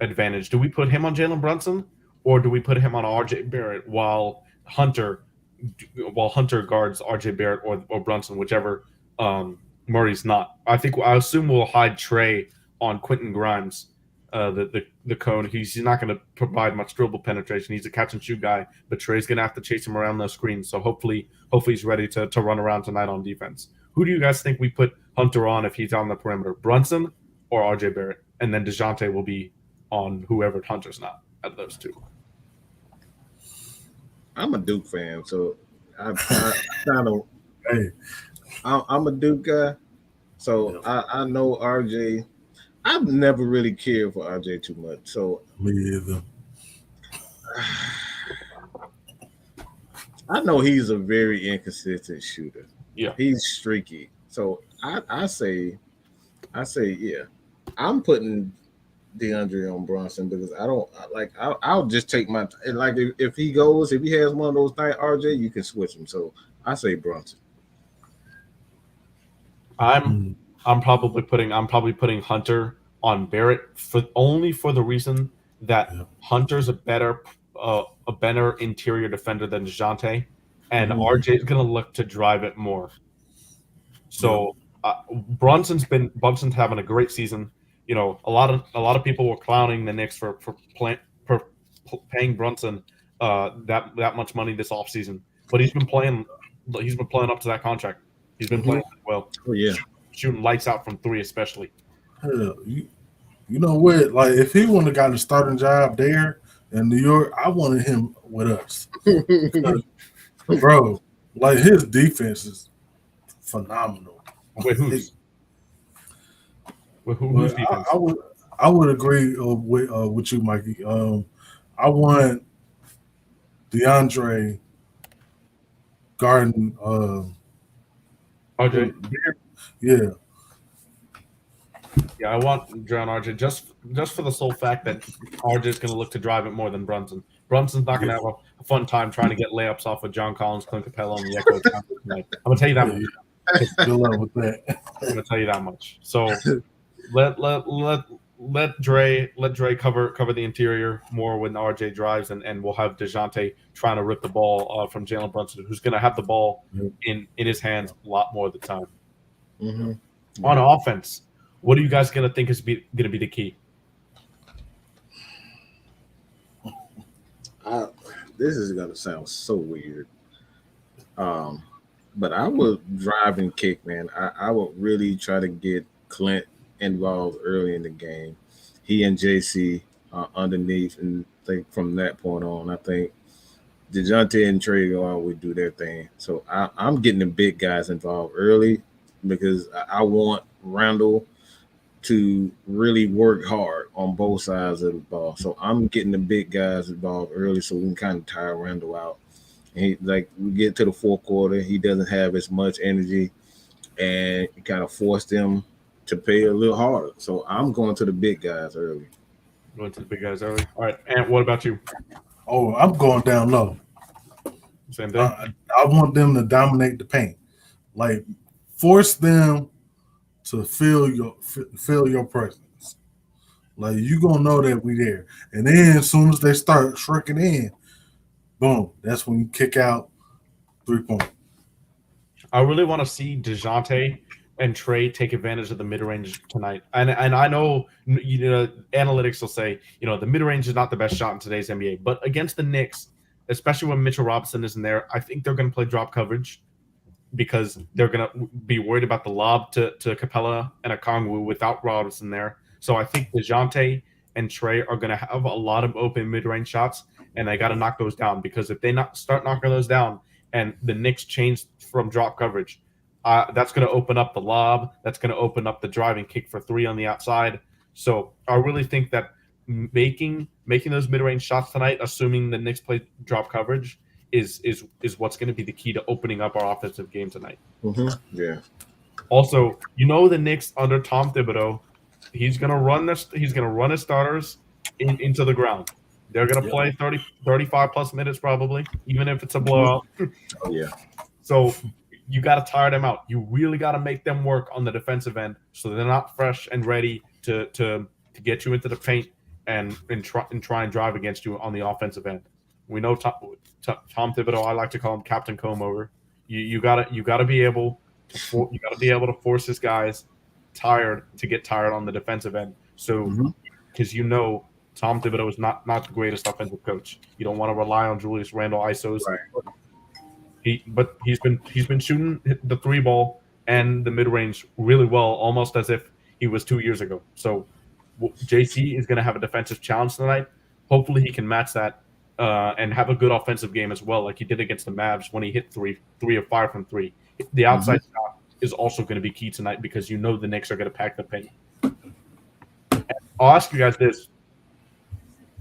advantage? Do we put him on Jalen Brunson, or do we put him on RJ Barrett while Hunter guards RJ Barrett or Brunson, whichever Murray's not? I assume we'll hide Trey on Quentin Grimes, the cone. He's not going to provide much dribble penetration. He's a catch and shoot guy, but Trey's going to have to chase him around those screens. So hopefully he's ready to run around tonight on defense. Who do you guys think we put Hunter on if he's on the perimeter, Brunson or RJ Barrett? And then DeJounte will be on whoever Hunter's not out of those two. I'm a Duke fan, so I kind of Hey, I'm a Duke guy, so I know RJ. I've never really cared for RJ too much, so me either. I know he's a very inconsistent shooter. Yeah, he's streaky. So I say, yeah, I'm putting DeAndre on Brunson because I'll just take my like if he has one of those nights, RJ, you can switch him. So I say Brunson. I'm probably putting Hunter on Barrett for the reason that Hunter's a better interior defender than DeJounte, and RJ is going to look to drive it more. So Brunson's having a great season. A lot of people were clowning the Knicks for paying Brunson that much money this offseason, but he's been playing up to that contract. He's been playing well. Oh yeah, shooting lights out from three, especially. Hell, you know what? Like if he wouldn't have gotten a starting job there in New York, I wanted him with us, bro. Like his defense is phenomenal. Wait, who's defense? I would agree with you, Mikey. I want DeAndre guarding. RJ. Yeah. Yeah, I want Dre on RJ just for the sole fact that RJ is going to look to drive it more than Brunson. Brunson's not going to have a fun time trying to get layups off of John Collins, Clint Capela, and the Echo tonight. I'm going to tell you that much. Good luck with that. I'm going to tell you that much. So let Dre cover the interior more when RJ drives, and we'll have DeJounte trying to rip the ball from Jalen Brunson, who's going to have the ball in his hands a lot more of the time. Mm-hmm. On offense, what are you guys going to think is going to be the key? This is going to sound so weird. But I would drive and kick, man. I would really try to get Clint involved early in the game. He and JC underneath, and I think from that point on, I think DeJounte and Trey would do their thing. So I'm getting the big guys involved early because I want Randall to really work hard on both sides of the ball. So I'm getting the big guys involved early so we can kind of tire Randall out. And we get to the fourth quarter, he doesn't have as much energy, and you kind of force them to play a little harder. So I'm going to the big guys early. Going to the big guys early. All right. And what about you? Oh, I'm going down low. Same thing. I want them to dominate the paint. Like, force them to feel your presence. Like, you gonna know that we there. And then as soon as they start shrinking in, boom, that's when you kick out 3-point. I really want to see DeJounte and Trey take advantage of the mid-range tonight. And I know, analytics will say, the mid-range is not the best shot in today's NBA. But against the Knicks, especially when Mitchell Robinson isn't there, I think they're going to play drop coverage because they're going to be worried about the lob to Capela and Okongwu without Robinson there. So I think DeJounte and Trey are going to have a lot of open mid-range shots, and they got to knock those down because if they start knocking those down and the Knicks change from drop coverage, that's going to open up the lob. That's going to open up the driving kick for three on the outside. So I really think that making those mid-range shots tonight, assuming the Knicks play drop coverage, is what's going to be the key to opening up our offensive game tonight. Mm-hmm. Yeah. Also, the Knicks under Tom Thibodeau, he's going to run his starters into the ground. They're going to play 35 plus minutes probably, even if it's a blowout. Oh yeah. So you got to tire them out. You really got to make them work on the defensive end so they're not fresh and ready to get you into the paint and try and drive against you on the offensive end. We know Tom Thibodeau. I like to call him Captain Comb Over. You gotta be able to force his guys to get tired on the defensive end. So because Tom Thibodeau is not the greatest offensive coach. You don't want to rely on Julius Randle ISOs. Right. But he's been shooting the three ball and the mid range really well, almost as if he was 2 years ago. So JC is going to have a defensive challenge tonight. Hopefully he can match that and have a good offensive game as well, like he did against the Mavs when he hit 3 of 5 from 3. The outside shot is also going to be key tonight because the Knicks are going to pack the paint. And I'll ask you guys this.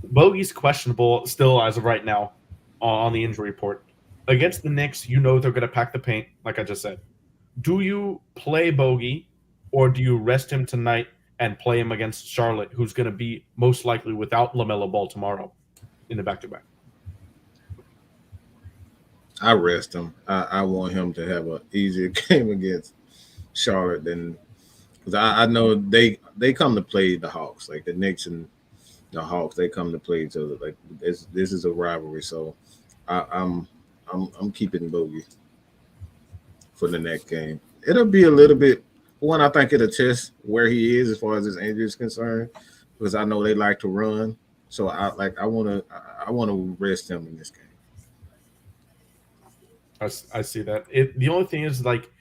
Bogey's questionable still as of right now on the injury report. Against the Knicks, they're going to pack the paint, like I just said. Do you play Bogey or do you rest him tonight and play him against Charlotte, who's going to be most likely without LaMelo Ball tomorrow in the back-to-back? I rest him. I want him to have an easier game against Charlotte than because I know they come to play the Hawks, like the Knicks and the Hawks. They come to play each other. Like this is a rivalry, so I'm keeping Bogey for the next game. It'll be a little bit. One, I think it'll test where he is as far as his injury is concerned, because I know they like to run. So I want to rest him in this game. I see that. The only thing is, like,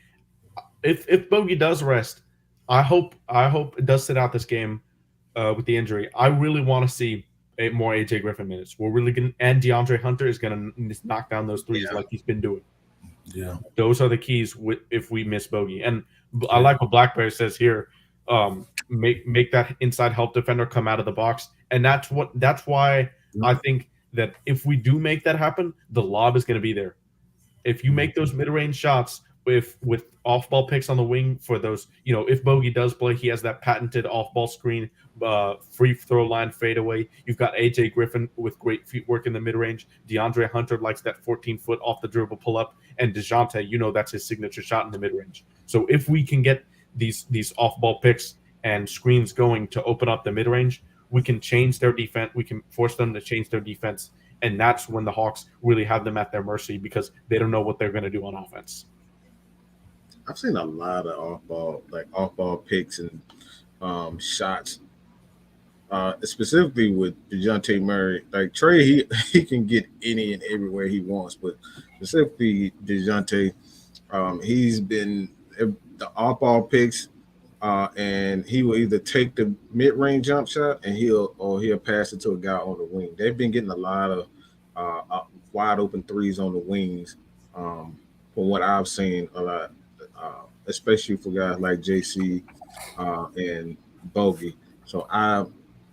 if Bogey does rest, I hope it does sit out this game with the injury. I really want to see more AJ Griffin minutes. We're really going and DeAndre Hunter is going to knock down those threes like he's been doing. Yeah, those are the keys if we miss Bogey. And I like what Blackberry says here. Make that inside help defender come out of the box, and that's why I think that if we do make that happen, the lob is going to be there. If you make those mid-range shots, if with off-ball picks on the wing for those, if Bogey does play, he has that patented off-ball screen, free throw line fadeaway. You've got A.J. Griffin with great feet work in the mid-range. DeAndre Hunter likes that 14-foot off-the-dribble pull-up. And DeJounte, that's his signature shot in the mid-range. So if we can get these off-ball picks and screens going to open up the mid-range, we can change their defense. We can force them to change their defense. And that's when the Hawks really have them at their mercy because they don't know what they're going to do on offense. I've seen a lot of off-ball picks and shots, specifically with DeJounte Murray. Like Trey, he can get any and everywhere he wants, but specifically DeJounte, he's been the off-ball picks, and he will either take the mid-range jump shot and he'll pass it to a guy on the wing. They've been getting a lot of wide open threes on the wings, from what I've seen a lot. Especially for guys like JC and Bogey. So I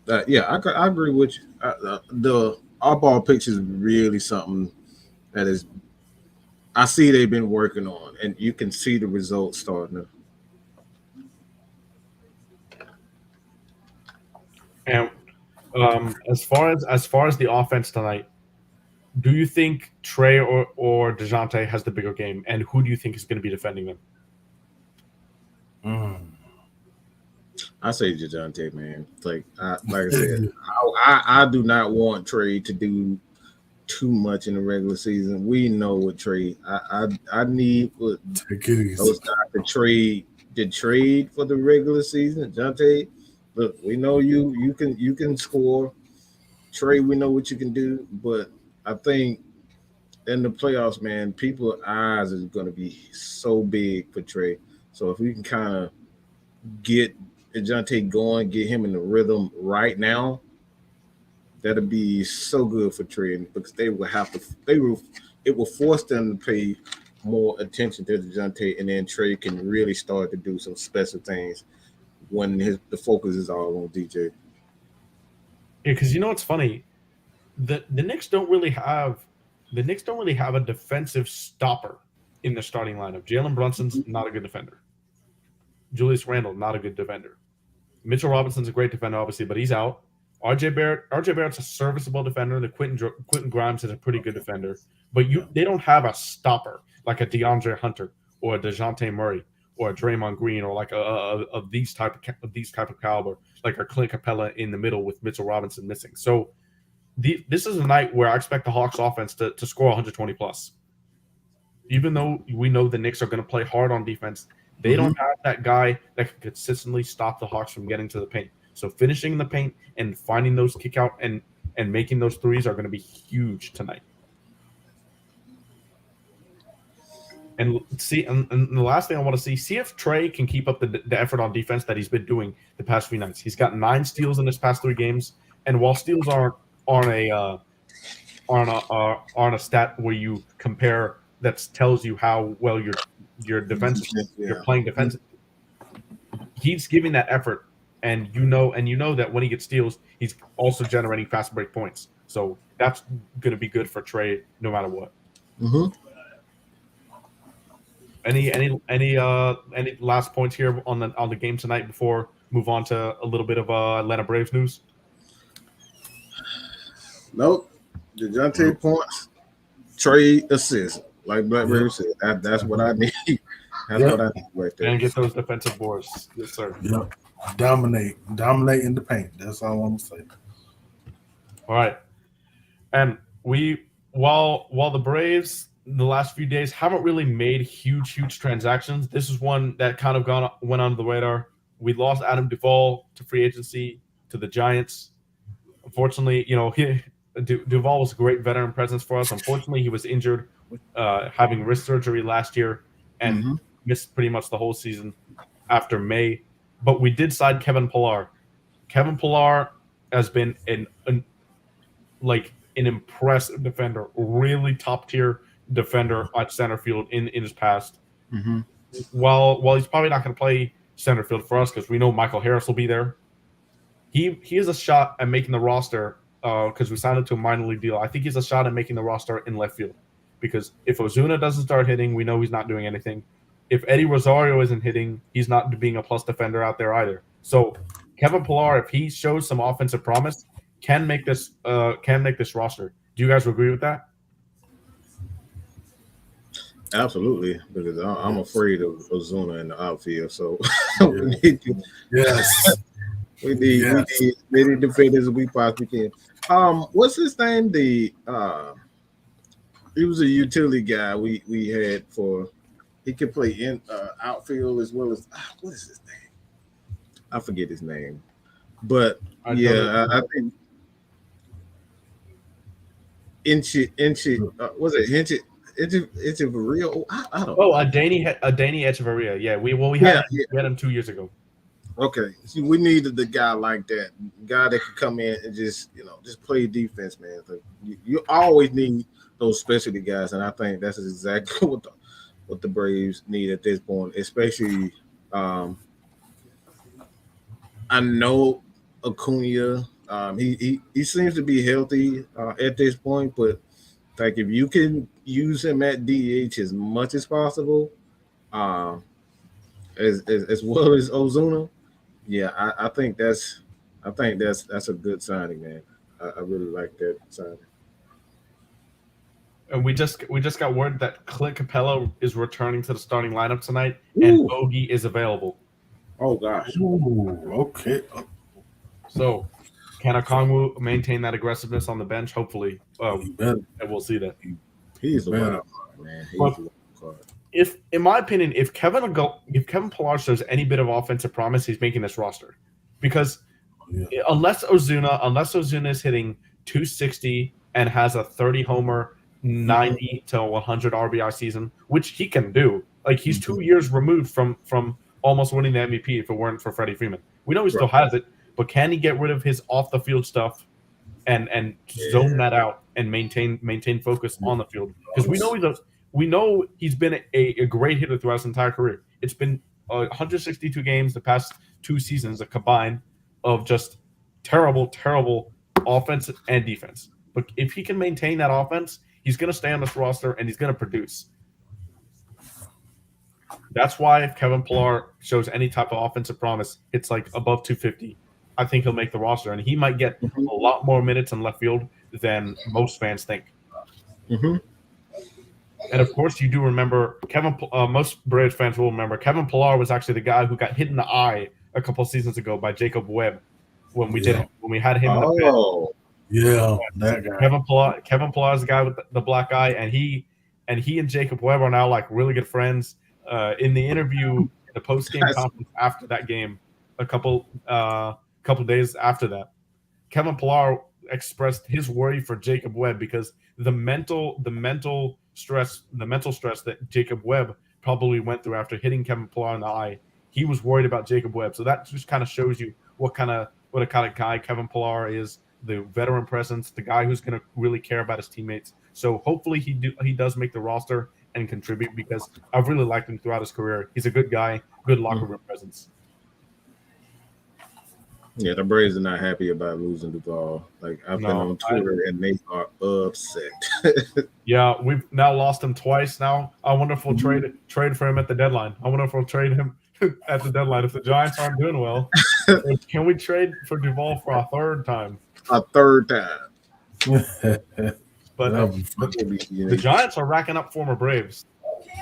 agree with you. The off-ball picks is really something that is. I see they've been working on, and you can see the results starting to. And as far as the offense tonight, do you think Trey or DeJounte has the bigger game, and who do you think is going to be defending them? I say DeJounte, man. Like I said, I do not want Trey to do too much in the regular season. We know what Trey. I need those guys to trade for the regular season. DeJounte, look, we know you can score. Trey, we know what you can do, but I think in the playoffs, man, people's eyes is going to be so big for Trey. So if we can kind of get DeJounte going, get him in the rhythm right now, that'll be so good for Trey because it will force them to pay more attention to DeJounte, and then Trey can really start to do some special things when the focus is all on DJ. Yeah, because what's funny, the Knicks don't really have a defensive stopper in the starting lineup. Jalen Brunson's not a good defender. Julius Randle, not a good defender. Mitchell Robinson's a great defender, obviously, but he's out. RJ Barrett's a serviceable defender. The Quentin Grimes is a pretty good defender, but they don't have a stopper like a DeAndre Hunter or a DeJounte Murray or a Draymond Green or like of these type of caliber, like a Clint Capela in the middle with Mitchell Robinson missing. So this is a night where I expect the Hawks offense to score 120 plus. Even though we know the Knicks are going to play hard on defense, they don't have that guy that can consistently stop the Hawks from getting to the paint. So finishing in the paint and finding those kick out and making those threes are going to be huge tonight. And the last thing I want to see if Trey can keep up the effort on defense that he's been doing the past few nights. He's got 9 steals in his past 3 games, and while steals aren't a stat where you compare that tells you how well your defense you're playing defensive. He's giving that effort, and you know that when he gets steals, he's also generating fast break points. So that's going to be good for Trey no matter what. Mm-hmm. Any last points here on the game tonight before move on to a little bit of Atlanta Braves news? Nope. DeJounte points, Trey assists. Like Blackberry said, that's what I need. That's what I need right there. And get those defensive boards. Yes, sir. Yep. Dominate in the paint. That's all I'm saying. All right. And while the Braves the last few days haven't really made huge transactions, this is one that kind of went under the radar. We lost Adam Duvall to free agency to the Giants. Unfortunately, Duvall was a great veteran presence for us. Unfortunately, he was injured, having wrist surgery last year and missed pretty much the whole season after May. But we did sign Kevin Pillar. Kevin Pillar has been an impressive defender, really top tier defender at center field in his past. Mm-hmm. While he's probably not going to play center field for us because we know Michael Harris will be there, he has a shot at making the roster because we signed him to a minor league deal. I think he's a shot at making the roster in left field because if Ozuna doesn't start hitting, we know he's not doing anything. if Eddie Rosario isn't hitting, he's not being a plus defender out there either. So Kevin Pillar, if he shows some offensive promise, can make this roster. Do you guys agree with that? Absolutely, because I'm afraid of Ozuna in the outfield. So Yes. we need many defenders as we possibly can. What's his name? He was a utility guy we had for. He could play in outfield as well as what is his name? I forget his name, but I think was it Echeverria? I don't know. Danny Echeverria. Yeah, we had him 2 years ago. Okay, see, we needed the guy like that, guy that could come in and just play defense, man. Like, you always need those specialty guys, and I think that's exactly what the Braves need at this point. Especially, I know Acuna. He seems to be healthy at this point, but like if you can use him at DH as much as possible, as well as Ozuna. Yeah, I think that's a good signing, man. I really like that signing. And we just got word that Clint Capela is returning to the starting lineup tonight, Ooh. and Bogey is available. Oh gosh. Ooh, okay. So, can Okongwu maintain that aggressiveness on the bench? Hopefully, and we'll see that. He's a wild card, man. He's a wild card. If, in my opinion, if Kevin Pillar shows any bit of offensive promise, he's making this roster, because unless Ozuna is hitting 260 and has a 30 homer, 90 to 100 RBI season, which he can do, like he's 2 years removed from almost winning the MVP if it weren't for Freddie Freeman. We know he still has it, but can he get rid of his off the field stuff and zone that out and maintain focus on the field? Because we know he's been a great hitter throughout his entire career. It's been 162 games the past 2 seasons, a combine of just terrible offense and defense. But if he can maintain that offense, he's going to stay on this roster and he's going to produce. That's why if Kevin Pillar shows any type of offensive promise, it's like above 250. I think he'll make the roster, and he might get a lot more minutes in left field than most fans think. Mm-hmm. And of course, you do remember most Braves fans will remember Kevin Pillar was actually the guy who got hit in the eye a couple seasons ago by Jacob Webb when we had him. In the that guy. Kevin Pillar is the guy with the black eye, and he and Jacob Webb are now like really good friends. In the interview, in the post game conference after that game, a couple days after that, Kevin Pillar expressed his worry for Jacob Webb because the mental stress that Jacob Webb probably went through after hitting Kevin Pillar in the eye. He was worried about Jacob Webb. So that just kind of shows you what a kind of guy Kevin Pillar is, the veteran presence, the guy who's going to really care about his teammates. So hopefully he does make the roster and contribute, because I've really liked him throughout his career. He's a good guy, good locker room presence. Yeah, the Braves are not happy about losing Duvall. Like I've been on Twitter and they are upset. Yeah, we've now lost him twice now. I wonder if we'll trade for him at the deadline. I wonder if we'll trade him at the deadline. If the Giants aren't doing well, can we trade for Duvall for a third time? A third time. But the Giants are racking up former Braves.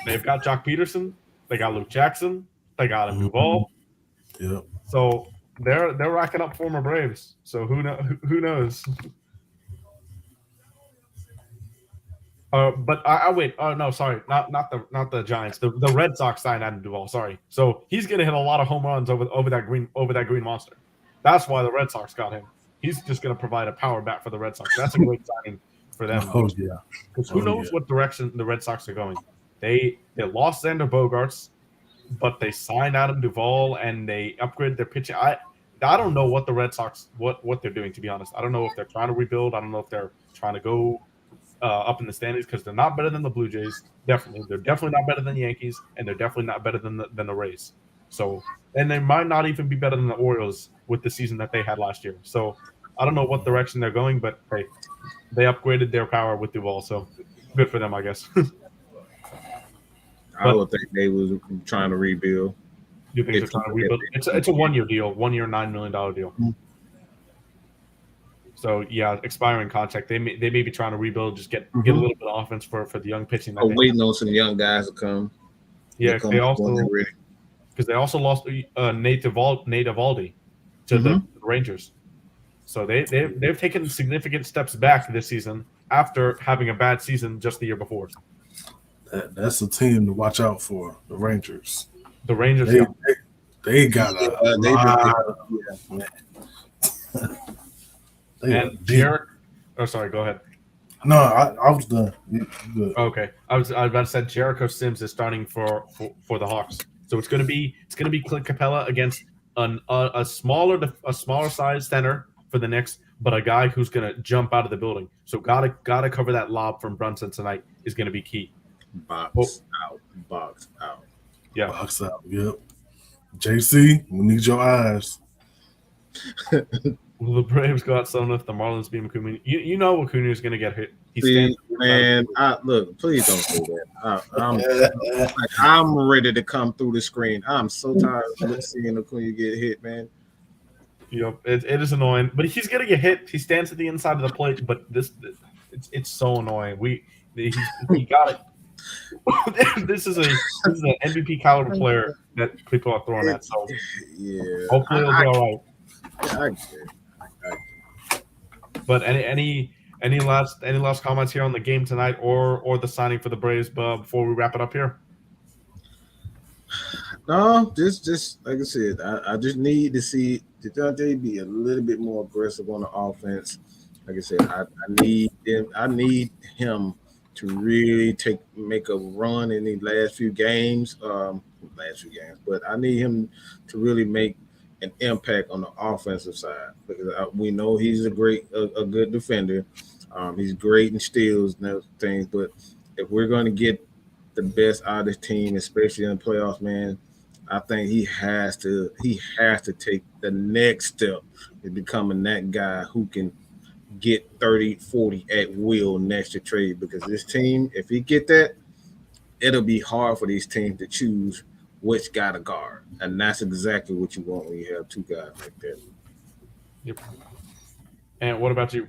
They've got Jock Peterson. They got Luke Jackson. They got him Duvall. Yeah. So they're racking up former Braves. So who knows? But I wait. Oh no, sorry, not the Giants. The Red Sox signed Adam Duvall. Sorry. So he's gonna hit a lot of home runs over that green monster. That's why the Red Sox got him. He's just gonna provide a power bat for the Red Sox. That's a great signing for them. Oh yeah. Because who knows what direction the Red Sox are going? They lost Xander Bogaerts, but they signed Adam Duvall and they upgraded their pitching. I don't know what the Red Sox what they're doing, to be honest. I don't know if they're trying to rebuild. I don't know if they're trying to go up in the standings, because they're not better than the Blue Jays. Definitely, they're definitely not better than the Yankees, and they're definitely not better than the Rays. So, and they might not even be better than the Orioles with the season that they had last year. So, I don't know what direction they're going, but hey, they upgraded their power with Duvall, so good for them, I guess. I would think they was trying to rebuild. You think they're trying to rebuild? It's a 1 year deal, 1 year, $9 million deal. Mm-hmm. So yeah, expiring contract. They may be trying to rebuild, just get a little bit of offense for the young pitching. I'm waiting on some young guys to come. Yeah, they also lost Nate Eovaldi to the Rangers. So they've taken significant steps back this season after having a bad season just the year before. That's a team to watch out for. The Rangers. The Rangers. They got a lot. And Jarek. Oh, sorry. Go ahead. No, I was done. Good. Okay, I was about to say Jericho Sims is starting for the Hawks. So it's gonna be Clint Capela against a smaller size center for the Knicks, but a guy who's gonna jump out of the building. So gotta cover that lob from Brunson tonight is gonna be key. Box out. Yeah, box out. Yep. JC, we need your eyes. Will the Braves go outside if the Marlins beat Acuna? You know Acuna is going to get hit. Look, please don't say that. I'm ready to come through the screen. I'm so tired of seeing Acuna get hit, man. It is annoying, but he's going to get hit. He stands at the inside of the plate, but it's so annoying. He got it. This is an MVP caliber player that people are throwing at. So yeah, hopefully it'll be all right. Yeah, But any last comments here on the game tonight or the signing for the Braves before we wrap it up here? No, just like I said, I just need to see DeJounte be a little bit more aggressive on the offense. Like I said, I need him to really make a run in these last few games. But I need him to really make an impact on the offensive side because we know he's a good defender. He's great in steals and those things. But if we're going to get the best out of this team, especially in the playoffs, man, I think he has to take the next step in becoming that guy who can get 30, 40 at will next to trade. Because this team, if he get that, it'll be hard for these teams to choose which guy to guard. And that's exactly what you want when you have two guys like that. Yep. And what about you?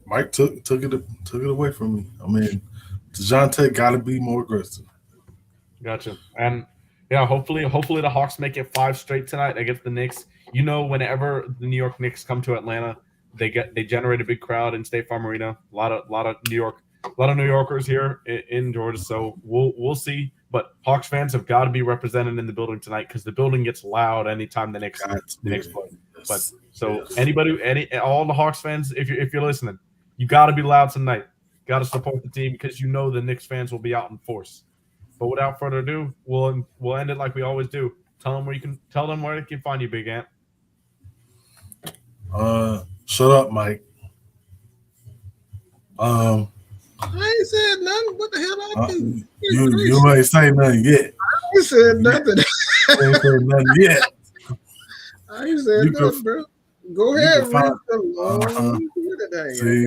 Mike took it away from me. I mean, DeJounte got to be more aggressive. Gotcha. And yeah, hopefully the Hawks make it 5 straight tonight against the Knicks. Whenever the New York Knicks come to Atlanta, they generate a big crowd in State Farm Arena. A lot of New Yorkers here in Georgia, so we'll see. But Hawks fans have got to be represented in the building tonight because the building gets loud anytime the Knicks play. Yes. But all the Hawks fans, if you're listening, you got to be loud tonight. Got to support the team because the Knicks fans will be out in force. But without further ado, we'll end it like we always do. Tell them where they can find you, Big Ant. Shut up, Mike. I ain't said nothing. What the hell I do? You ain't say nothing yet. I ain't said nothing. You ain't said nothing yet. I ain't said nothing, bro. Go ahead, See.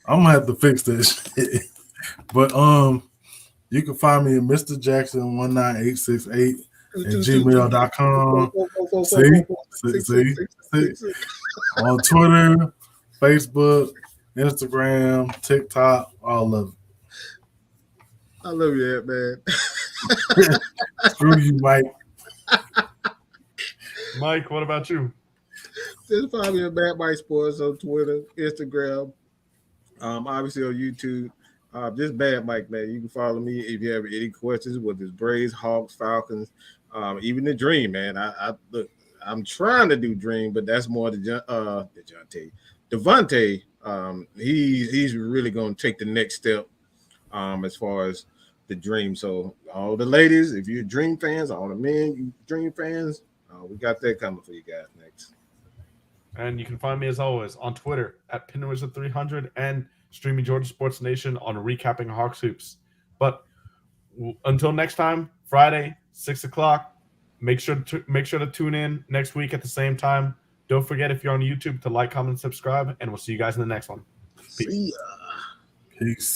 I'm gonna have to fix this shit. But you can find me at Mr. Jackson 19868 at gmail.com. See? On Twitter, Facebook, Instagram, TikTok, all of it. I love you, man. Screw you, Mike. Mike, what about you? Just find me at Bad Mike Sports on Twitter, Instagram, obviously on YouTube. Just Bad Mike, man. You can follow me if you have any questions, whether it's Braves, Hawks, Falcons, even the Dream, man. Look, I'm trying to do Dream, but that's more DeJounte. Devontae, he's really going to take the next step as far as the Dream. So all the ladies, if you're Dream fans, all the men, you Dream fans, we got that coming for you guys next. And you can find me, as always, on Twitter at PinWizard300 and streaming Georgia Sports Nation on recapping Hawks hoops. But until next time, Friday, 6 o'clock, make sure to tune in next week at the same time. Don't forget, if you're on YouTube, to like, comment, and subscribe, and we'll see you guys in the next one. See ya. Peace.